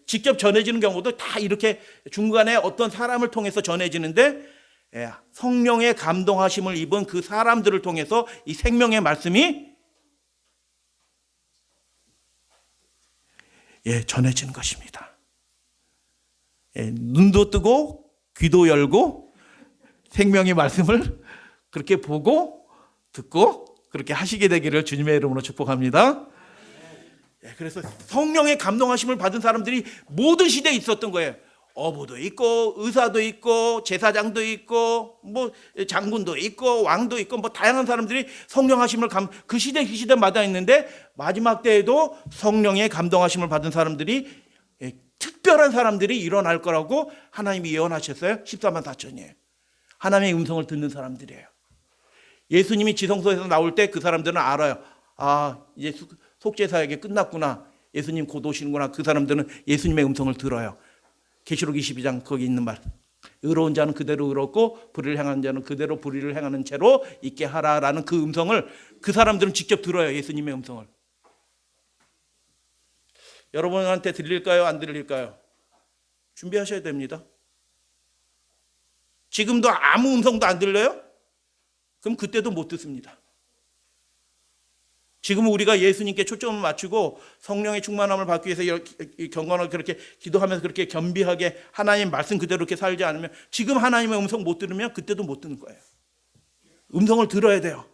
직접 전해지는 경우도 다 이렇게 중간에 어떤 사람을 통해서 전해지는데 성령의 감동하심을 입은 그 사람들을 통해서 이 생명의 말씀이 전해지는 것입니다. 눈도 뜨고 귀도 열고 생명의 말씀을 그렇게 보고 듣고 그렇게 하시게 되기를 주님의 이름으로 축복합니다. 그래서 성령의 감동하심을 받은 사람들이 모든 시대에 있었던 거예요. 어부도 있고 의사도 있고 제사장도 있고 뭐 장군도 있고 왕도 있고 뭐 다양한 사람들이 성령하심을 그 시대마다 있는데 마지막 때에도 성령의 감동하심을 받은 사람들이 특별한 사람들이 일어날 거라고 하나님이 예언하셨어요. 14만 4천이에요. 하나님의 음성을 듣는 사람들이에요. 예수님이 지성소에서 나올 때 그 사람들은 알아요. 이제 속죄사에게 끝났구나. 예수님 곧 오시는구나. 그 사람들은 예수님의 음성을 들어요. 계시록 22장 거기 있는 말. 의로운 자는 그대로 의롭고 불의를 행하는 자는 그대로 불의를 행하는 채로 있게 하라라는 그 음성을 그 사람들은 직접 들어요. 예수님의 음성을. 여러분한테 들릴까요? 안 들릴까요? 준비하셔야 됩니다. 지금도 아무 음성도 안 들려요? 그럼 그때도 못 듣습니다. 지금 우리가 예수님께 초점을 맞추고 성령의 충만함을 받기 위해서 이렇게 경건하게 그렇게 기도하면서 그렇게 겸비하게 하나님 말씀 그대로 이렇게 살지 않으면 지금 하나님의 음성 못 들으면 그때도 못 듣는 거예요. 음성을 들어야 돼요.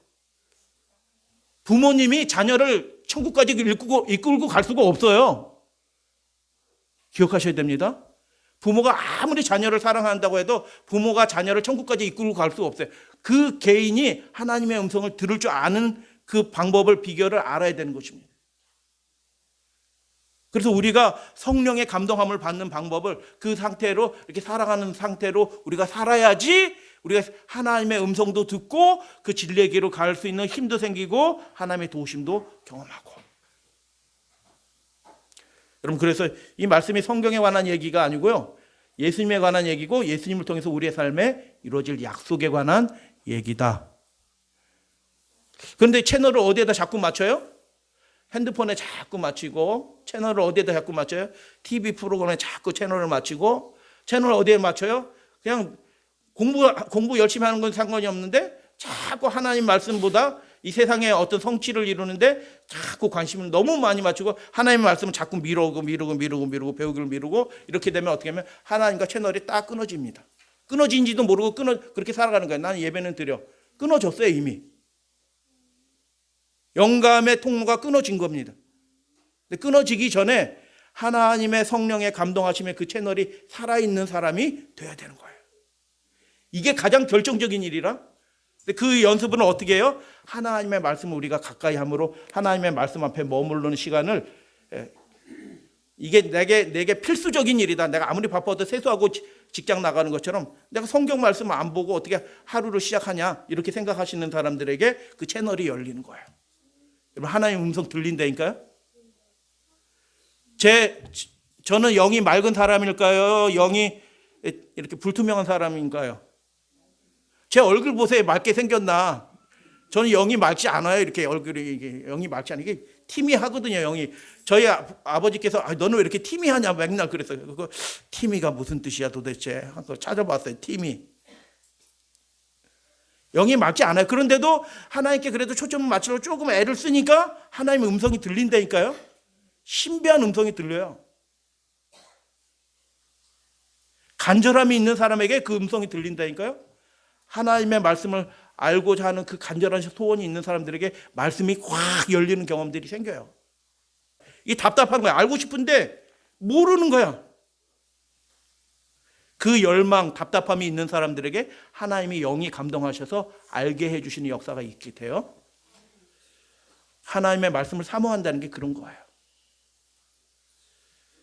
부모님이 자녀를 천국까지 이끌고 갈 수가 없어요. 기억하셔야 됩니다. 부모가 아무리 자녀를 사랑한다고 해도 부모가 자녀를 천국까지 이끌고 갈 수가 없어요. 그 개인이 하나님의 음성을 들을 줄 아는 그 방법을 비결을 알아야 되는 것입니다. 그래서 우리가 성령의 감동함을 받는 방법을 그 상태로 이렇게 살아가는 상태로 우리가 살아야지 우리가 하나님의 음성도 듣고 그 진리의 길로 갈 수 있는 힘도 생기고 하나님의 도우심도 경험하고. 여러분 그래서 이 말씀이 성경에 관한 얘기가 아니고요. 예수님에 관한 얘기고 예수님을 통해서 우리의 삶에 이루어질 약속에 관한 얘기다. 그런데 채널을 어디에다 자꾸 맞춰요? 핸드폰에 자꾸 맞추고 채널을 어디에다 자꾸 맞춰요? TV 프로그램에 자꾸 채널을 맞추고 채널을 어디에 맞춰요? 그냥 공부 열심히 하는 건 상관이 없는데 자꾸 하나님 말씀보다 이 세상에 어떤 성취를 이루는데 자꾸 관심을 너무 많이 맞추고 하나님의 말씀을 자꾸 미루고 배우기를 미루고 이렇게 되면 어떻게 하면 하나님과 채널이 딱 끊어집니다. 끊어진지도 모르고 그렇게 살아가는 거예요. 나는 예배는 드려. 끊어졌어요 이미. 영감의 통로가 끊어진 겁니다. 근데 끊어지기 전에 하나님의 성령의 감동하심에 그 채널이 살아있는 사람이 돼야 되는 거예요. 이게 가장 결정적인 일이라. 근데 그 연습은 어떻게 해요? 하나님의 말씀을 우리가 가까이 함으로 하나님의 말씀 앞에 머무르는 시간을 이게 내게 필수적인 일이다. 내가 아무리 바빠도 세수하고 직장 나가는 것처럼 내가 성경 말씀 안 보고 어떻게 하루를 시작하냐 이렇게 생각하시는 사람들에게 그 채널이 열리는 거예요. 여러분 하나님 음성 들린다니까요? 저는 영이 맑은 사람일까요? 영이 이렇게 불투명한 사람인가요? 제 얼굴 보세요. 맑게 생겼나? 저는 영이 맑지 않아요. 이렇게 얼굴이 영이 맑지 않아요. 이게 티미하거든요. 영이. 저희 아버지께서 너는 왜 이렇게 티미하냐 맨날 그랬어요. 그거 티미가 무슨 뜻이야 도대체? 한번 찾아봤어요. 티미. 영이 맑지 않아요. 그런데도 하나님께 그래도 초점을 맞추려고 조금 애를 쓰니까 하나님의 음성이 들린다니까요. 신비한 음성이 들려요. 간절함이 있는 사람에게 그 음성이 들린다니까요. 하나님의 말씀을 알고자 하는 그 간절한 소원이 있는 사람들에게 말씀이 확 열리는 경험들이 생겨요. 이게 답답한 거야. 알고 싶은데 모르는 거야. 그 열망, 답답함이 있는 사람들에게 하나님이 영이 감동하셔서 알게 해주시는 역사가 있게 돼요. 하나님의 말씀을 사모한다는 게 그런 거예요.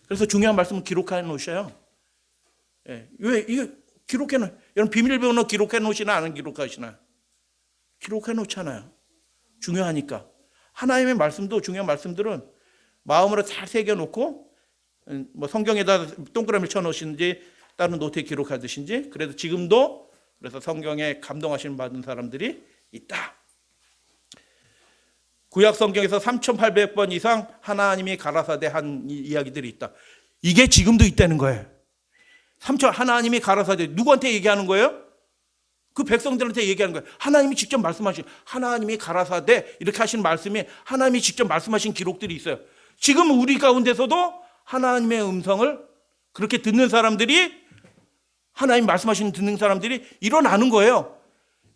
그래서 중요한 말씀은 기록해 놓으셔요. 예. 왜 이거 기록해 놓? 여러분 비밀번호 기록해 놓으시나 안 기록하시나? 기록해 놓잖아요. 중요하니까. 하나님의 말씀도 중요한 말씀들은 마음으로 잘 새겨 놓고 뭐 성경에다 동그라미를 쳐 놓으시는지 다른 노트에 기록하듯인지 그래도 지금도 그래서 성경에 감동하시는 받은 사람들이 있다. 구약 성경에서 3,800번 이상 하나님이 가라사대 한 이야기들이 있다. 이게 지금도 있다는 거예요. 하나님이 가라사대 누구한테 얘기하는 거예요? 그 백성들한테 얘기하는 거예요. 하나님이 직접 말씀하신 하나님이 가라사대 이렇게 하신 말씀이 하나님이 직접 말씀하신 기록들이 있어요. 지금 우리 가운데서도 하나님의 음성을 그렇게 듣는 사람들이 하나님 말씀하시는 듣는 사람들이 일어나는 거예요.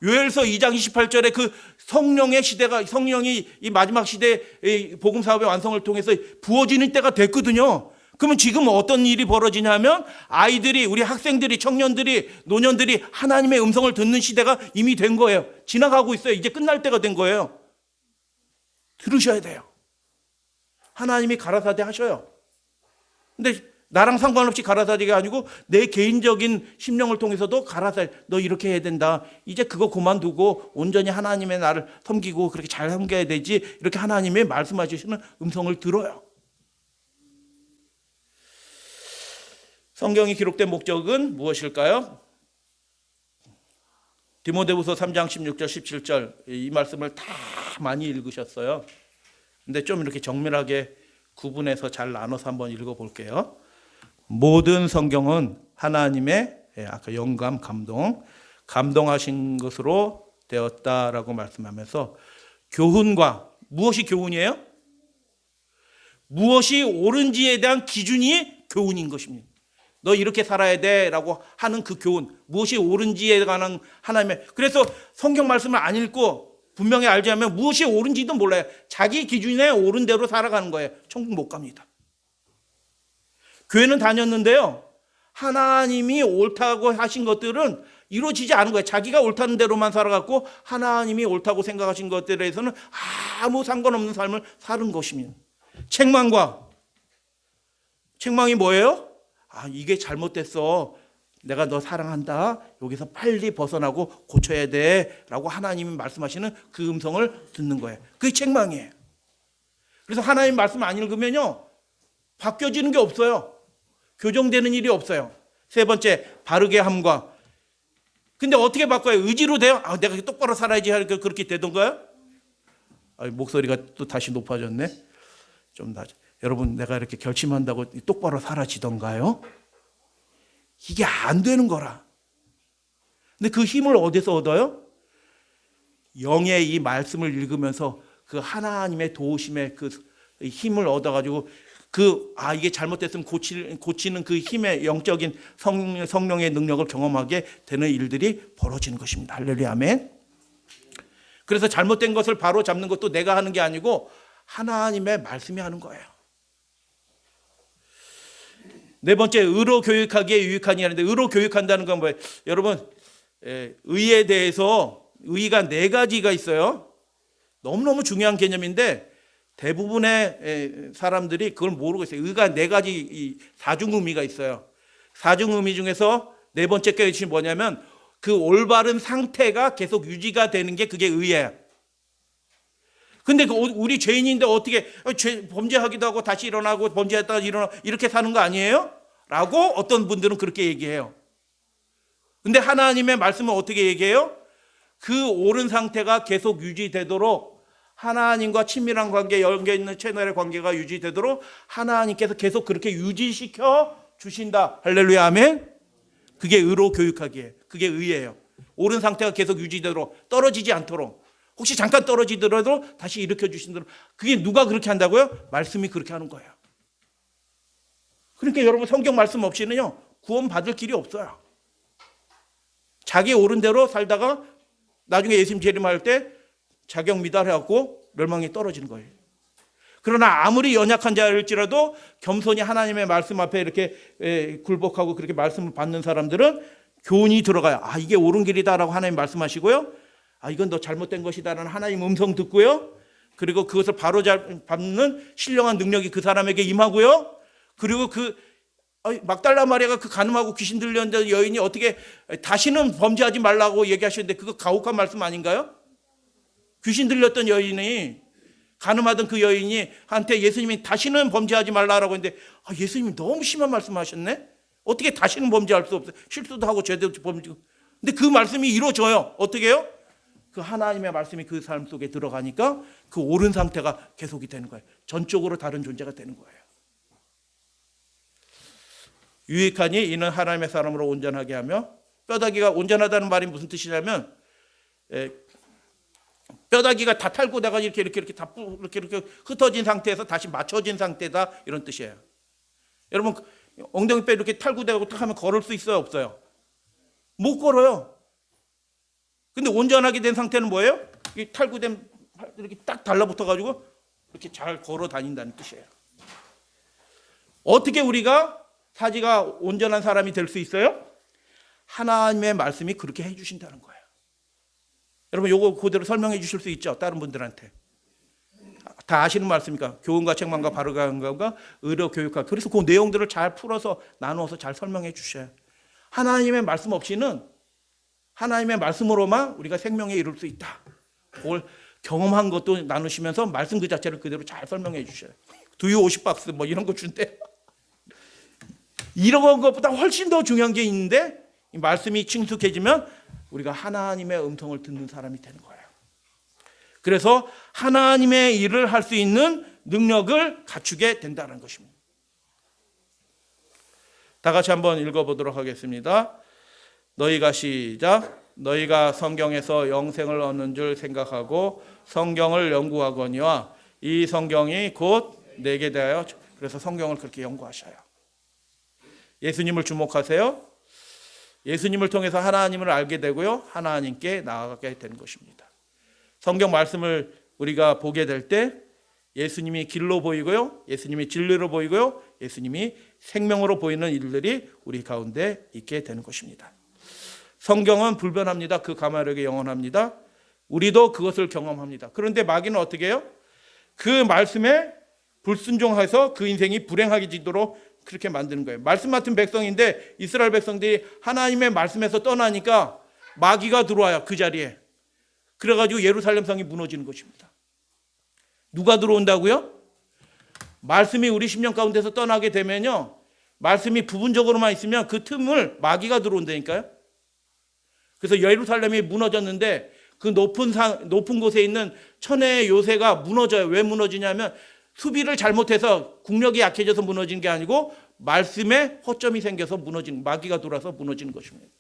요엘서 2장 28절에 그 성령의 시대가 성령이 이 마지막 시대의 복음 사업의 완성을 통해서 부어지는 때가 됐거든요. 그러면 지금 어떤 일이 벌어지냐면 아이들이 우리 학생들이 청년들이 노년들이 하나님의 음성을 듣는 시대가 이미 된 거예요. 지나가고 있어요. 이제 끝날 때가 된 거예요. 들으셔야 돼요. 하나님이 가라사대 하셔요. 근데 나랑 상관없이 가라사대가 아니고 내 개인적인 심령을 통해서도 가라사대 너 이렇게 해야 된다. 이제 그거 그만두고 온전히 하나님의 나를 섬기고 그렇게 잘 섬겨야 되지. 이렇게 하나님이 말씀하시는 음성을 들어요. 성경이 기록된 목적은 무엇일까요? 디모데후서 3장 16절 17절 이 말씀을 다 많이 읽으셨어요. 근데 좀 이렇게 정밀하게 구분해서 잘 나눠서 한번 읽어볼게요. 모든 성경은 하나님의 아까 영감, 감동하신 것으로 되었다라고 말씀하면서 교훈과 무엇이 교훈이에요? 무엇이 옳은지에 대한 기준이 교훈인 것입니다. 너 이렇게 살아야 돼라고 하는 그 교훈, 무엇이 옳은지에 관한 하나님의 그래서 성경 말씀을 안 읽고 분명히 알지 않으면 무엇이 옳은지도 몰라요. 자기 기준에 옳은 대로 살아가는 거예요. 천국 못 갑니다. 교회는 다녔는데요. 하나님이 옳다고 하신 것들은 이루어지지 않은 거예요. 자기가 옳다는 대로만 살아갔고 하나님이 옳다고 생각하신 것들에 대해서는 아무 상관없는 삶을 사는 것입니다. 책망이 뭐예요? 아, 이게 잘못됐어. 내가 너 사랑한다. 여기서 빨리 벗어나고 고쳐야 돼. 라고 하나님이 말씀하시는 그 음성을 듣는 거예요. 그게 책망이에요. 그래서 하나님 말씀 안 읽으면요. 바뀌어지는 게 없어요. 교정되는 일이 없어요. 세 번째, 바르게 함과. 근데 어떻게 바꿔요? 의지로 돼요? 아, 내가 똑바로 살아야지 하니까 그렇게 되던가요? 아, 목소리가 또 다시 높아졌네. 좀 낮아. 여러분, 내가 이렇게 결심한다고 똑바로 살아지던가요? 이게 안 되는 거라. 근데 그 힘을 어디서 얻어요? 영의 이 말씀을 읽으면서 그 하나님의 도우심의 그 힘을 얻어가지고 이게 잘못됐으면 고치는 그 힘의 영적인 성령의 능력을 경험하게 되는 일들이 벌어지는 것입니다. 할렐루야, 아멘. 그래서 잘못된 것을 바로 잡는 것도 내가 하는 게 아니고 하나님의 말씀이 하는 거예요. 네 번째, 의로 교육하기에 유익하니 하는데 의로 교육한다는 건 뭐예요? 여러분, 의에 대해서 의가 네 가지가 있어요. 너무너무 중요한 개념인데 대부분의 사람들이 그걸 모르고 있어요. 의가 네 가지 사중 의미가 있어요. 사중 의미 중에서 네 번째 것이 뭐냐면 그 올바른 상태가 계속 유지가 되는 게 그게 의예요. 근데 우리 죄인인데 어떻게 범죄하기도 하고 다시 일어나고 범죄했다가 일어나고 이렇게 사는 거 아니에요? 라고 어떤 분들은 그렇게 얘기해요. 근데 하나님의 말씀은 어떻게 얘기해요? 그 옳은 상태가 계속 유지되도록 하나님과 친밀한 관계, 연계있는 채널의 관계가 유지되도록 하나님께서 계속 그렇게 유지시켜 주신다. 할렐루야, 아멘. 그게 의로 교육하기에 그게 의예요. 옳은 상태가 계속 유지되도록 떨어지지 않도록 혹시 잠깐 떨어지더라도 다시 일으켜 주신다면 그게 누가 그렇게 한다고요? 말씀이 그렇게 하는 거예요. 그러니까 여러분 성경 말씀 없이는요 구원 받을 길이 없어요. 자기 옳은 대로 살다가 나중에 예수님 재림할 때 자격 미달해갖고 멸망에 떨어지는 거예요. 그러나 아무리 연약한 자일지라도 겸손히 하나님의 말씀 앞에 이렇게 굴복하고 그렇게 말씀을 받는 사람들은 교훈이 들어가요. 아, 이게 옳은 길이다라고 하나님 말씀하시고요. 아, 이건 너 잘못된 것이다라는 하나님 음성 듣고요. 그리고 그것을 바로 잡는 신령한 능력이 그 사람에게 임하고요. 그리고 막달라 마리아가 그 간음하고 귀신 들렸는데 여인이 어떻게 다시는 범죄하지 말라고 얘기하셨는데 그거 가혹한 말씀 아닌가요? 귀신 들렸던 여인이 간음하던 그 여인이 한테 예수님이 다시는 범죄하지 말라라고 했는데 예수님이 너무 심한 말씀하셨네. 어떻게 다시는 범죄할 수 없어요. 실수도 하고 죄도 범죄고. 근데 그 말씀이 이루어져요. 어떻게 해요? 그 하나님의 말씀이 그 삶 속에 들어가니까 그 옳은 상태가 계속이 되는 거예요. 전적으로 다른 존재가 되는 거예요. 유익하니 이는 하나님의 사람으로 온전하게 하며, 뼈다귀가 온전하다는 말이 무슨 뜻이냐면 뼈다귀가 다 탈구돼가 이렇게 흩어진 상태에서 다시 맞춰진 상태다, 이런 뜻이에요. 여러분 엉덩이 뼈 이렇게 탈구되고 딱 하면 걸을 수 있어요, 없어요? 못 걸어요. 근데 온전하게 된 상태는 뭐예요? 이 탈구된 이렇게 딱 달라붙어 가지고 이렇게 잘 걸어 다닌다는 뜻이에요. 어떻게 우리가 사지가 온전한 사람이 될 수 있어요? 하나님의 말씀이 그렇게 해주신다는 거예요. 여러분 요거 그대로 설명해 주실 수 있죠? 다른 분들한테. 다 아시는 말씀이니까. 교훈과 책망과 바르게 하는가 의로 교육하고. 그래서 그 내용들을 잘 풀어서 나누어서 잘 설명해 주셔요. 하나님의 말씀 없이는, 하나님의 말씀으로만 우리가 생명에 이룰 수 있다. 그걸 경험한 것도 나누시면서 말씀 그 자체를 그대로 잘 설명해 주셔요. 두유 50박스 뭐 이런 거 준대요. 이런 것보다 훨씬 더 중요한 게 있는데, 이 말씀이 친숙해지면 우리가 하나님의 음성을 듣는 사람이 되는 거예요. 그래서 하나님의 일을 할 수 있는 능력을 갖추게 된다는 것입니다. 다 같이 한번 읽어보도록 하겠습니다. 너희가 시작. 너희가 성경에서 영생을 얻는 줄 생각하고 성경을 연구하거니와 이 성경이 곧 내게 대하여, 그래서 성경을 그렇게 연구하셔요. 예수님을 주목하세요. 예수님을 통해서 하나님을 알게 되고요, 하나님께 나아가게 되는 것입니다. 성경 말씀을 우리가 보게 될 때 예수님이 길로 보이고요, 예수님이 진리로 보이고요, 예수님이 생명으로 보이는 일들이 우리 가운데 있게 되는 것입니다. 성경은 불변합니다. 그 가마력이 영원합니다. 우리도 그것을 경험합니다. 그런데 마귀는 어떻게 해요? 그 말씀에 불순종해서 그 인생이 불행하게 지도록 그렇게 만드는 거예요. 말씀 같은 백성인데 이스라엘 백성들이 하나님의 말씀에서 떠나니까 마귀가 들어와요, 그 자리에. 그래가지고 예루살렘 성이 무너지는 것입니다. 누가 들어온다고요? 말씀이 우리 심령 가운데서 떠나게 되면요, 말씀이 부분적으로만 있으면 그 틈을 마귀가 들어온다니까요. 그래서 예루살렘이 무너졌는데 그 높은 곳에 있는 천혜의 요새가 무너져요. 왜 무너지냐면 수비를 잘못해서 국력이 약해져서 무너지는 게 아니고 말씀에 허점이 생겨서 무너지는, 마귀가 들어와서 무너지는 것입니다.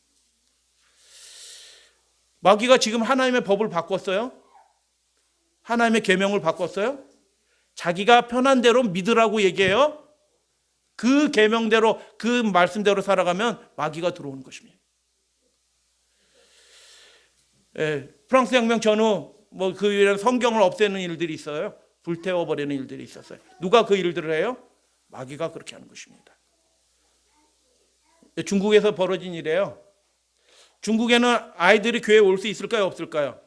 마귀가 지금 하나님의 법을 바꿨어요. 하나님의 계명을 바꿨어요. 자기가 편한 대로 믿으라고 얘기해요. 그 계명대로, 그 말씀대로 살아가면 마귀가 들어오는 것입니다. 프랑스 혁명 전후 그 성경을 없애는 일들이 있어요. 불태워버리는 일들이 있었어요. 누가 그 일들을 해요? 마귀가 그렇게 하는 것입니다. 중국에서 벌어진 일이에요. 중국에는 아이들이 교회에 올 수 있을까요, 없을까요?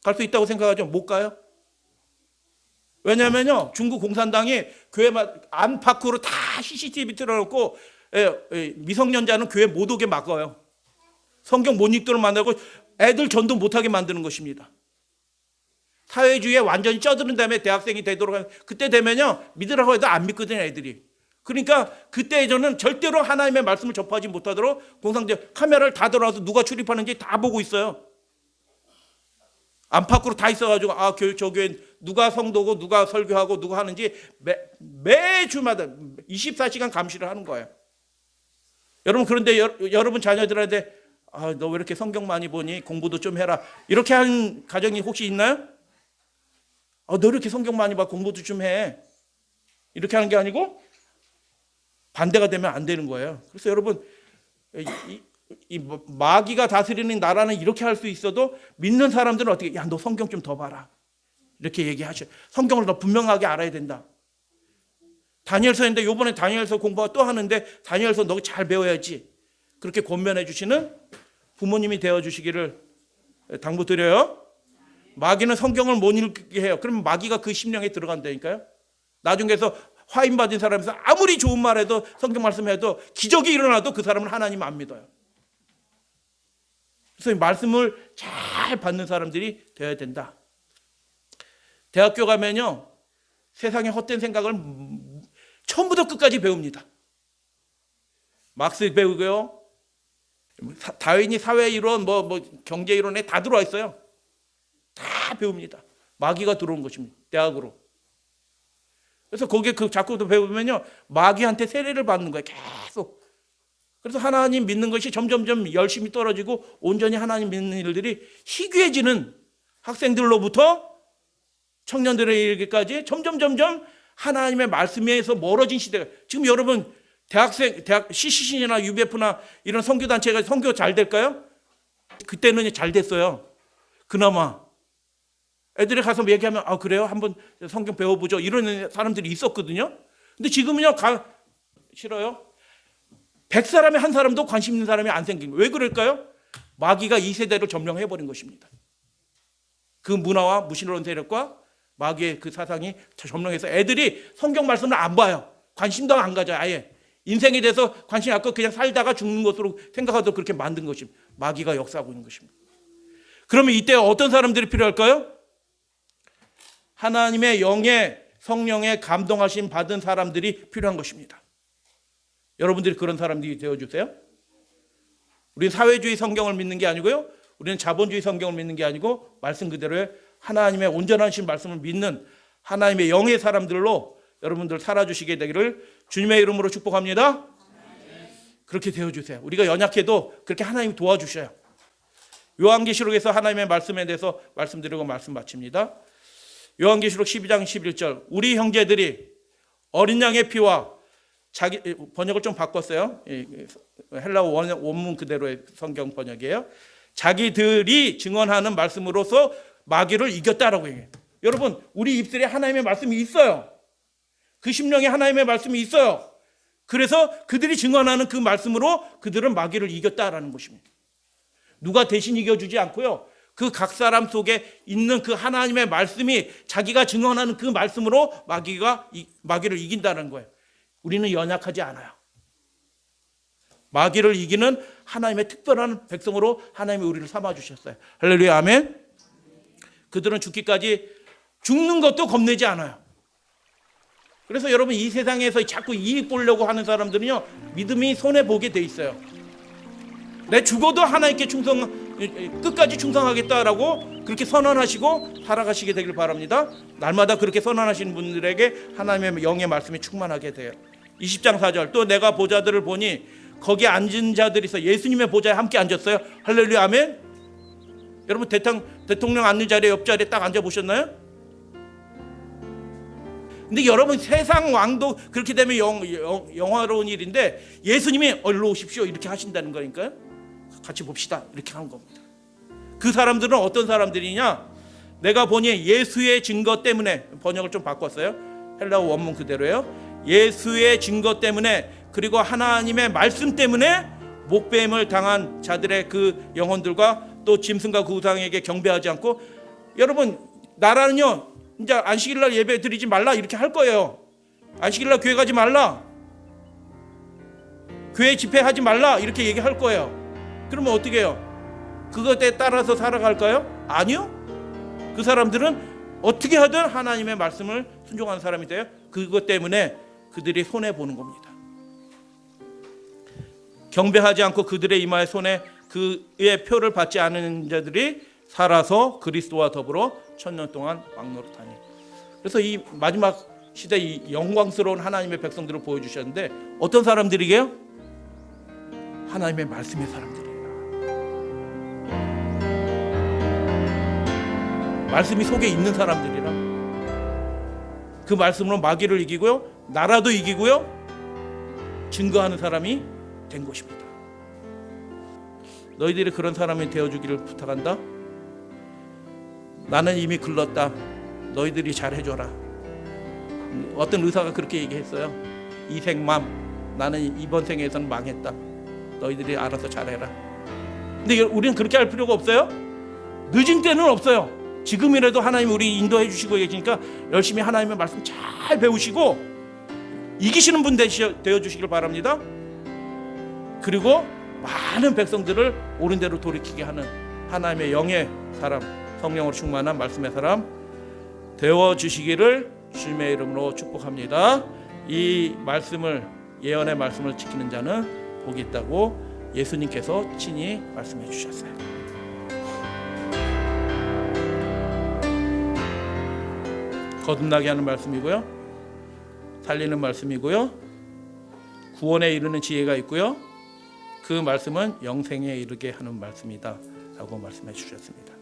갈 수 있다고 생각하죠? 못 가요? 왜냐하면요, 중국 공산당이 교회 안팎으로 다 CCTV 틀어놓고 미성년자는 교회 못 오게 막아요. 성경 못 읽도록 만들고 애들 전도 못하게 만드는 것입니다. 사회주의에 완전히 쩌드른 다음에 대학생이 되도록 하면, 그때 되면요, 믿으라고 해도 안 믿거든요, 애들이. 그러니까 그때 저는 절대로 하나님의 말씀을 접하지 못하도록 공산당 카메라를 다 들어와서 누가 출입하는지 다 보고 있어요. 안팎으로 다 있어가지고 저 교회 누가 성도고 누가 설교하고 누가 하는지 매주마다 24시간 감시를 하는 거예요. 여러분, 그런데 여러분 자녀들한테 너 왜 이렇게 성경 많이 보니? 공부도 좀 해라. 이렇게 하는 가정이 혹시 있나요? 너 이렇게 성경 많이 봐, 공부도 좀 해. 이렇게 하는 게 아니고 반대가 되면 안 되는 거예요. 그래서 여러분, 이 마귀가 다스리는 나라는 이렇게 할 수 있어도 믿는 사람들은 어떻게, 야, 너 성경 좀 더 봐라, 이렇게 얘기하셔. 성경을 더 분명하게 알아야 된다. 다니엘서인데 이번에 다니엘서 공부가 또 하는데 다니엘서 너 잘 배워야지, 그렇게 권면해 주시는 부모님이 되어주시기를 당부드려요. 마귀는 성경을 못 읽게 해요. 그러면 마귀가 그 심령에 들어간다니까요. 나중에서 화인 받은 사람에서 아무리 좋은 말해도 성경 말씀해도 기적이 일어나도 그 사람은 하나님 안 믿어요. 그래서 이 말씀을 잘 받는 사람들이 되어야 된다. 대학교 가면요, 세상의 헛된 생각을 처음부터 끝까지 배웁니다. 막스 배우고요, 다윈이 사회이론, 경제이론에 다 들어와 있어요. 다 배웁니다. 마귀가 들어온 것입니다. 대학으로. 그래서 거기에 그 자꾸도 배우면요, 마귀한테 세례를 받는 거예요. 계속. 그래서 하나님 믿는 것이 점점점 열심히 떨어지고 온전히 하나님 믿는 일들이 희귀해지는 학생들로부터 청년들에 이르기까지 점점 하나님의 말씀에서 멀어진 시대가. 지금 여러분 대학 CCC나 UBF나 이런 선교단체가 선교 잘 될까요? 그때는 잘 됐어요. 그나마 애들이 가서 얘기하면 그래요? 한번 성경 배워보죠. 이런 사람들이 있었거든요. 근데 지금은요, 싫어요. 100사람에 한 사람도 관심 있는 사람이 안 생긴 거예요. 왜 그럴까요? 마귀가 이 세대를 점령해버린 것입니다. 그 문화와 무신론 세력과 마귀의 그 사상이 점령해서 애들이 성경 말씀을 안 봐요. 관심도 안 가져요. 아예 인생에 대해서 관심이 없고 그냥 살다가 죽는 것으로 생각하도록 그렇게 만든 것입니다. 마귀가 역사하고 있는 것입니다. 그러면 이때 어떤 사람들이 필요할까요? 하나님의 영의 성령의 감동하심 받은 사람들이 필요한 것입니다. 여러분들이 그런 사람들이 되어주세요. 우리는 사회주의 성경을 믿는 게 아니고요, 우리는 자본주의 성경을 믿는 게 아니고 말씀 그대로의 하나님의 온전하신 말씀을 믿는 하나님의 영의 사람들로 여러분들 살아주시게 되기를 주님의 이름으로 축복합니다. 그렇게 되어주세요. 우리가 연약해도 그렇게 하나님이 도와주셔요. 요한계시록에서 하나님의 말씀에 대해서 말씀드리고 말씀 마칩니다. 요한계시록 12장 11절, 우리 형제들이 어린 양의 피와 자기, 번역을 좀 바꿨어요. 헬라어 원문 그대로의 성경 번역이에요. 자기들이 증언하는 말씀으로서 마귀를 이겼다라고 얘기해요. 여러분, 우리 입술에 하나님의 말씀이 있어요. 그 심령에 하나님의 말씀이 있어요. 그래서 그들이 증언하는 그 말씀으로 그들은 마귀를 이겼다라는 것입니다. 누가 대신 이겨주지 않고요, 그 각 사람 속에 있는 그 하나님의 말씀이 자기가 증언하는 그 말씀으로 마귀를 이긴다는 거예요. 우리는 연약하지 않아요. 마귀를 이기는 하나님의 특별한 백성으로 하나님이 우리를 삼아주셨어요. 할렐루야, 아멘. 그들은 죽기까지 죽는 것도 겁내지 않아요. 그래서 여러분, 이 세상에서 자꾸 이익 보려고 하는 사람들은요, 믿음이 손해보게 돼 있어요. 내 죽어도 하나님께 끝까지 충성하겠다라고 그렇게 선언하시고 살아가시게 되길 바랍니다. 날마다 그렇게 선언하시는 분들에게 하나님의 영의 말씀이 충만하게 돼요. 20장 4절, 또 내가 보좌들을 보니 거기에 앉은 자들이 있어. 예수님의 보좌에 함께 앉았어요. 할렐루야, 아멘. 여러분, 대통령 앉는 자리에 옆자리에 딱 앉아보셨나요? 근데 여러분, 세상 왕도 그렇게 되면 영화로운 일인데 예수님이 일로 오십시오 이렇게 하신다는 거니까요. 같이 봅시다 이렇게 하는 겁니다. 그 사람들은 어떤 사람들이냐? 내가 보니 예수의 증거 때문에, 번역을 좀 바꿨어요. 헬라어 원문 그대로예요. 예수의 증거 때문에, 그리고 하나님의 말씀 때문에 목배임을 당한 자들의 그 영혼들과 또 짐승과 그 우상에게 경배하지 않고, 여러분, 나라는요 이제 안식일날 예배 드리지 말라 이렇게 할 거예요. 안식일날 교회 가지 말라, 교회 집회하지 말라 이렇게 얘기할 거예요. 그러면 어떻게 해요? 그것에 따라서 살아갈까요? 아니요. 그 사람들은 어떻게 하든 하나님의 말씀을 순종하는 사람이 돼요. 그것 때문에 그들이 손해보는 겁니다. 경배하지 않고 그들의 이마에 손에 그의 표를 받지 않은 자들이 살아서 그리스도와 더불어 1000년 동안 왕노릇하니. 그래서 이 마지막 시대 이 영광스러운 하나님의 백성들을 보여주셨는데, 어떤 사람들이게요? 하나님의 말씀의 사람들이에요. 말씀이 속에 있는 사람들이라. 그 말씀으로 마귀를 이기고요, 나라도 이기고요, 증거하는 사람이 된 것입니다. 너희들이 그런 사람이 되어주기를 부탁한다. 나는 이미 글렀다. 너희들이 잘해줘라. 어떤 의사가 그렇게 얘기했어요. 이 생맘, 나는 이번 생에서는 망했다. 너희들이 알아서 잘해라. 근데 우리는 그렇게 할 필요가 없어요. 늦은 때는 없어요. 지금이라도 하나님 우리 인도해 주시고 계시니까 열심히 하나님의 말씀 잘 배우시고 이기시는 분 되어 주시길 바랍니다. 그리고 많은 백성들을 옳은 대로 돌이키게 하는 하나님의 영의 사람, 성령으로 충만한 말씀의 사람 되어 주시기를 주님의 이름으로 축복합니다. 이 말씀을, 예언의 말씀을 지키는 자는 복이 있다고 예수님께서 친히 말씀해 주셨어요. 거듭나게 하는 말씀이고요, 살리는 말씀이고요, 구원에 이르는 지혜가 있고요, 그 말씀은 영생에 이르게 하는 말씀이다 라고 말씀해 주셨습니다.